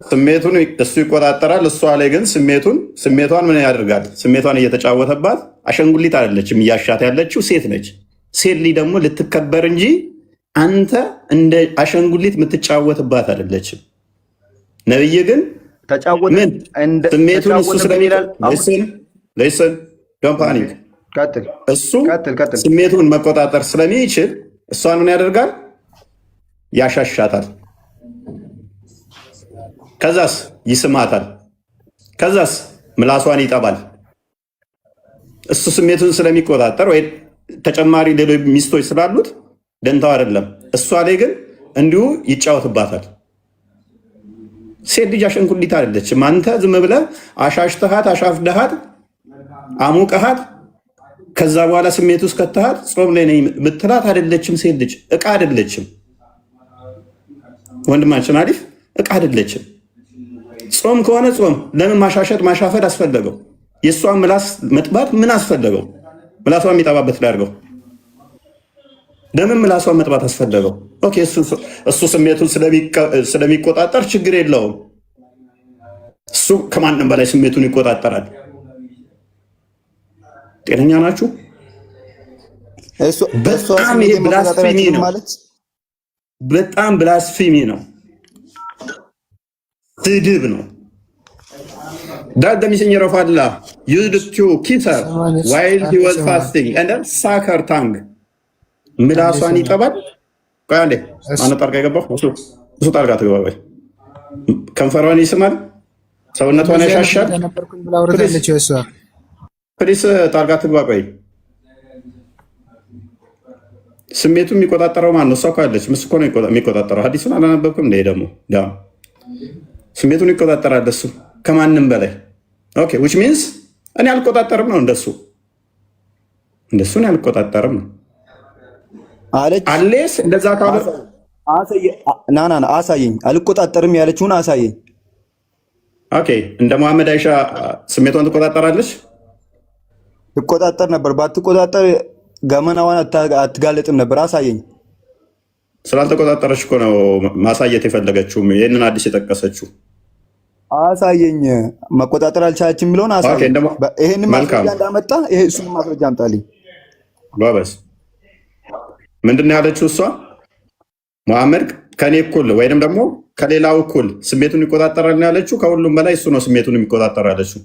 ስሜቱን እሱ ይቆጣጠራል። እሷ ላይ ግን ስሜቷን ምን ያደርጋል? ስሜቷን እየተጫወተባት። አሸንጉሊት አይደለችም እያሻት ያለችው ሴት ነች። ሴት ልጅ ደግሞ ልትከበር እንጂ አንተ እንደ አሸንጉሊት የምትጫወትባት አይደለችም። ነብይ ግን ምን ስሜቱን እሱ ስለሚላል ዶንት ፓኒክ እሱ ስሜቱን መቆጣጠር ስለሚችል እሷን ምን ያደርጋል? ያሻሻታል። ከዛስ ይስማታል። ከዛስ ምላሷን ይጠባል። እሱ ስሜቱን ስለሚቆጣጠር ወይ ተጨማሪ ሌሎች ሚስቶች ስላሉት ደንታው አይደለም። እሷ ላይ ግን እንዲሁ ይጫወትባታል። ሴት ልጅ አሸንጉሊት አይደለችም። አንተ ዝም ብለህ አሻሽተሃት፣ አሻፍደሃት፣ አሙቀሃት ከዛ በኋላ ስሜት ውስጥ ከተሃት ጾም ላይ ነኝ ምትላት አይደለችም። ሴት ልጅ እቃ አይደለችም። ወንድማችን አሪፍ እቃ አይደለችም። ጾም ከሆነ ጾም ለምን ማሻሸት ማሻፈድ አስፈለገው? የእሷን ምላስ መጥባት ምን አስፈለገው? ምላሷን የሚጠባበት ላይ አድርገው። ለምን ምላሷን መጥባት አስፈለገው? ኦኬ እሱ ስሜቱን ስለሚቆጣጠር ችግር የለውም። እሱ ከማንም በላይ ስሜቱን ይቆጣጠራል። ጤነኛ ናችሁ? በጣም ይሄ ብላስፌሚ ነው። በጣም ብላስፌሚ ነው። ስድብ ነው። That the messenger of Allah used to kiss her while he was fasting and then suck her tongue. ምላሷን ይጠባል። ቆይ አንዴ ማነው ጣልቃ የገባው? እሱ ጣልቃ ትገባ። ቆይ ከንፈሯን ይስማል፣ ሰውነቷን ያሻሻል። ፕሊስ ጣልቃ ትግባ። ቆይ ስሜቱን የሚቆጣጠረው ማን ነው? እሷ እኮ አለች። ምስ እኮ ነው የሚቆጣጠረው። ሐዲሱን አላነበብክም እንደ ደግሞ ስሜቱን ይቆጣጠራል እሱ ከማንም በላይ። ኦኬ which means እኔ አልቆጣጠርም ነው እንደሱ እኔ አልቆጣጠርም ነው አለች። አሌስ እንደዛ ካለ አሳየኝ። አልቆጣጠርም ያለችውን አሳየኝ። ኦኬ እንደ መሐመድ አይሻ ስሜቷን ትቆጣጠራለች? ትቆጣጠር ነበር። ባትቆጣጠር ገመናዋን አትጋለጥም ነበር። አሳየኝ። ስላልተቆጣጠረች እኮ ነው ማሳየት የፈለገችው ይህንን አዲስ የጠቀሰችው። አሳየኝ። መቆጣጠር አልቻለችም የሚለውን አሳየኝ። ይሄንን ማስረጃ እንዳመጣ እሱን ማስረጃ አምጣልኝ። ጎበዝ። ምንድን ነው ያለችው እሷ? መሐመድ ከኔ እኩል ወይንም ደግሞ ከሌላው እኩል ስሜቱን ይቆጣጠራል ነው ያለችው። ከሁሉም በላይ እሱ ነው ስሜቱን የሚቆጣጠር ያለችው።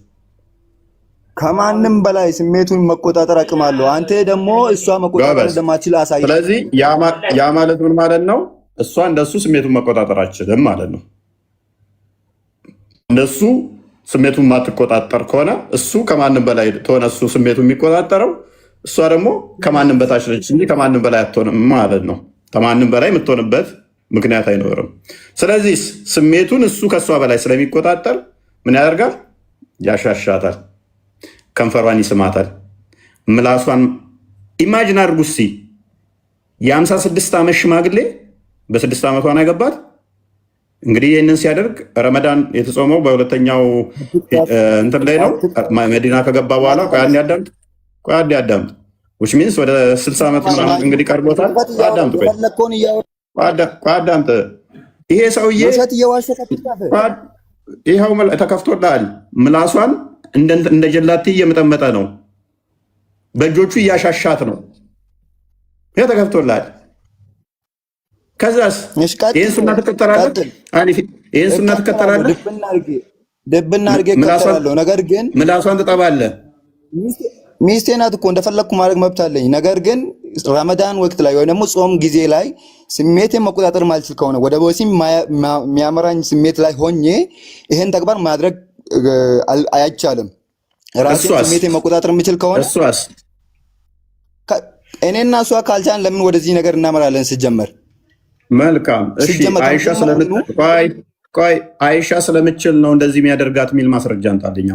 ከማንም በላይ ስሜቱን መቆጣጠር አቅም አለው። አንተ ደግሞ እሷ መቆጣጠር እንደማትችል አሳየኝ። ስለዚህ ያ ማለት ምን ማለት ነው? እሷ እንደሱ ስሜቱን መቆጣጠር አትችልም ማለት ነው። እንደሱ ስሜቱን ማትቆጣጠር ከሆነ እሱ ከማንም በላይ ተሆነ እሱ ስሜቱን የሚቆጣጠረው፣ እሷ ደግሞ ከማንም በታች ነች እንጂ ከማንም በላይ አትሆንም ማለት ነው። ከማንም በላይ የምትሆንበት ምክንያት አይኖርም። ስለዚህ ስሜቱን እሱ ከእሷ በላይ ስለሚቆጣጠር ምን ያደርጋል? ያሻሻታል፣ ከንፈሯን ይስማታል፣ ምላሷን ኢማጂን አድርጉ እስኪ። የ56 ዓመት ሽማግሌ በ6 ዓመቷ ነው ያገባት። እንግዲህ ይህንን ሲያደርግ ረመዳን የተጾመው በሁለተኛው እንትን ላይ ነው። መዲና ከገባ በኋላ ቆይ አንዴ አዳምጥ which means ወደ 60 ዓመት ምናምን እንግዲህ ቀርቦታል። አዳምጥ ይሄ ሰውዬ ይኸው ተከፍቶልሃል። ምላሷን እንደ ጀላቲ እየመጠመጠ ነው፣ በእጆቹ እያሻሻት ነው። ይሄ ተከፍቶልሃል። ከዛስ ይህን ሱና ትከተላለህ? ይህን ሱና ትከተላለህ? ድብና አድርጌ እከተላለሁ። ነገር ግን ምላሷን ትጠባለህ። ሚስቴ ናት እኮ እንደፈለግኩ ማድረግ መብት አለኝ። ነገር ግን ረመዳን ወቅት ላይ ወይ ደግሞ ጾም ጊዜ ላይ ስሜቴን መቆጣጠር ማልችል ከሆነ ወደ ወሲብ የሚያመራኝ ስሜት ላይ ሆኜ ይሄን ተግባር ማድረግ አይቻልም። ራሴን ስሜቴን መቆጣጠር የምችል ከሆነ እኔና እሷ ካልቻን ለምን ወደዚህ ነገር እናመራለን? ሲጀመር መልካም እሺ። አይሻ ስለምችል ነው እንደዚህ የሚያደርጋት የሚል ማስረጃ እንጣልኝ።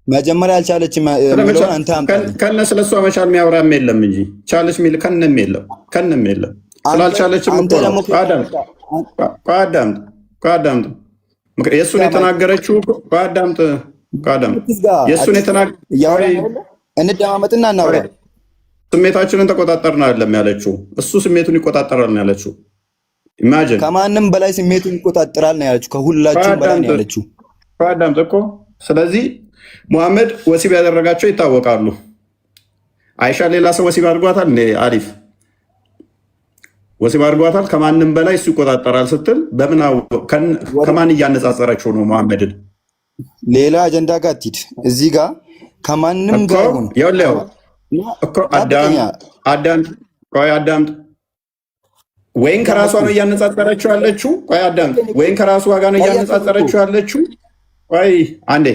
መጀመሪያ አልቻለችም የሚለውን አንተ አምጣልኝ። ከነ ስለሷ መቻል የሚያወራም የለም እንጂ ቻለች የሚል ከነም የለም። ስላልቻለችም አዳምጥ። የእሱን የተናገረችው አዳምጥ። የእሱን እንደማመጥና እናውራ። ስሜታችንን ተቆጣጠርን አይደለም ያለችው፣ እሱ ስሜቱን ይቆጣጠራል ነው ያለችው። ኢማጂን ከማንም በላይ ስሜቱን ይቆጣጠራል ነው ያለችው። ከሁላችሁም በላይ ነው ያለችው። አዳምጥ እኮ። ስለዚህ ሙሐመድ ወሲብ ያደረጋቸው ይታወቃሉ። አይሻ ሌላ ሰው ወሲብ አድርጓታል እንዴ? አሪፍ ወሲብ አድርጓታል። ከማንም በላይ እሱ ይቆጣጠራል ስትል ከማን እያነጻጸረችው ነው ሙሐመድን? ሌላ አጀንዳ ጋር አትሂድ። እዚህ ጋር ከማንም ጋር ይሁን አዳምጥ። ወይን ከራሷ ነው እያነጻጸረችው ያለችው። ቆይ አዳምጥ። ወይን ከራሷ ጋር ነው እያነጻጸረችው ያለችው። ቆይ አንዴ።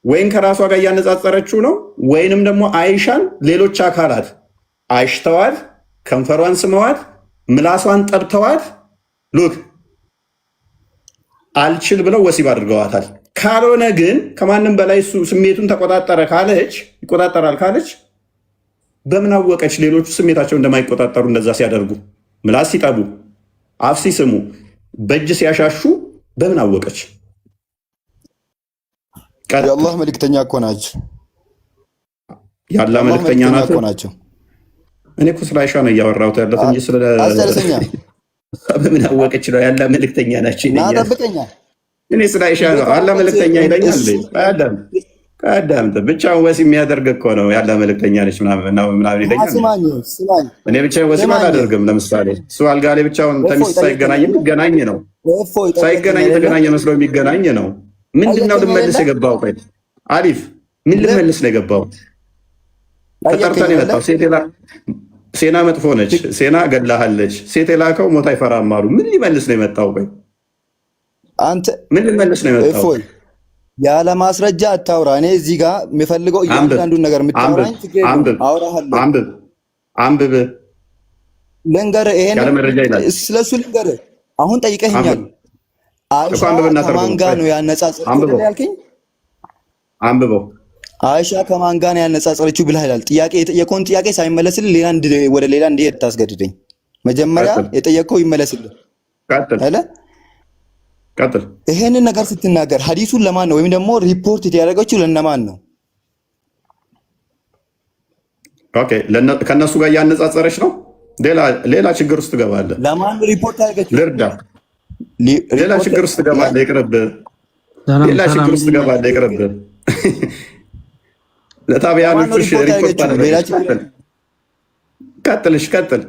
ወይን ከራሷ ጋር እያነጻጸረችው ነው፣ ወይንም ደግሞ አይሻን ሌሎች አካላት አይሽተዋት፣ ከንፈሯን ስመዋት፣ ምላሷን ጠብተዋት፣ ሉክ አልችል ብለው ወሲብ አድርገዋታል። ካልሆነ ግን ከማንም በላይ እሱ ስሜቱን ይቆጣጠራል ካለች በምን አወቀች ሌሎቹ ስሜታቸው እንደማይቆጣጠሩ? እንደዛ ሲያደርጉ ምላስ ሲጠቡ፣ አፍ ሲስሙ፣ በእጅ ሲያሻሹ በምን አወቀች? የአላህ መልእክተኛ እኮ ናቸው። የአላህ መልእክተኛ ናቸው። እኔ እኮ ስለ አይሻ ነው እያወራሁት ያለሁት እንጂ ስለ በምን አወቀች ነው። የአላህ መልእክተኛ ናቸው ይለኛል። እኔ ስለ አይሻ ነው አላህ መልእክተኛ ይለኛል። አዳምጥ። ብቻውን ወሲብ የሚያደርግ እኮ ነው የአላህ መልእክተኛ ነች ምናምን ይለኛል። እኔ ብቻዬን ወሲብ አላደርግም። ለምሳሌ እሱ አልጋ ላይ ብቻውን ተሚስት ሳይገናኝ የሚገናኝ ነው። ሳይገናኝ የተገናኘ መስሎ የሚገናኝ ነው። ምንድነው ልመልስ የገባው? ቆይ አሪፍ ምን ልመልስ ነው የገባው? ተጠርተን የመጣው ሴና መጥፎ ነች፣ ሴና ገላሃለች፣ ሴት የላከው ሞት አይፈራም አሉ። ምን ሊመልስ ነው የመጣው? ቆይ አንተ ምን ልመልስ ነው የመጣው? ያለ ማስረጃ አታውራ። እኔ እዚህ ጋር የሚፈልገው እያንዳንዱን ነገር የምታወራኝ አንብብ። ልንገርህ፣ ይሄን ስለሱ ልንገርህ። አሁን ጠይቀኸኛል። አይሻ ከማን ጋር ነው ያነጻጸረችው ያልከኝ? አንብበው። አይሻ ከማን ጋር ነው ያነጻጸረችው ብለህ ይላል። ጥያቄ የጠየቀውን ጥያቄ ሳይመለስልህ ወደ ሌላ እንዲሄድ ታስገድደኝ። መጀመሪያ የጠየቀው ይመለስልህ። ቀጥል። ይሄንን ነገር ስትናገር ሐዲሱን ለማን ነው ወይም ደግሞ ሪፖርት ያደረገችው ለነማን ነው? ኦኬ፣ ከነሱ ጋር እያነጻጸረች ነው። ሌላ ችግር ውስጥ ትገባለህ። ለማን ሪፖርት ያደረገችው? ልርዳ። ሌላ ችግር ውስጥ ትገባለህ። ይቅርብህ። ሌላ ችግር ውስጥ ትገባለህ። ይቅርብህ። ለታቢያኖቹ ሪፖርት አደረገች። ቀጥል።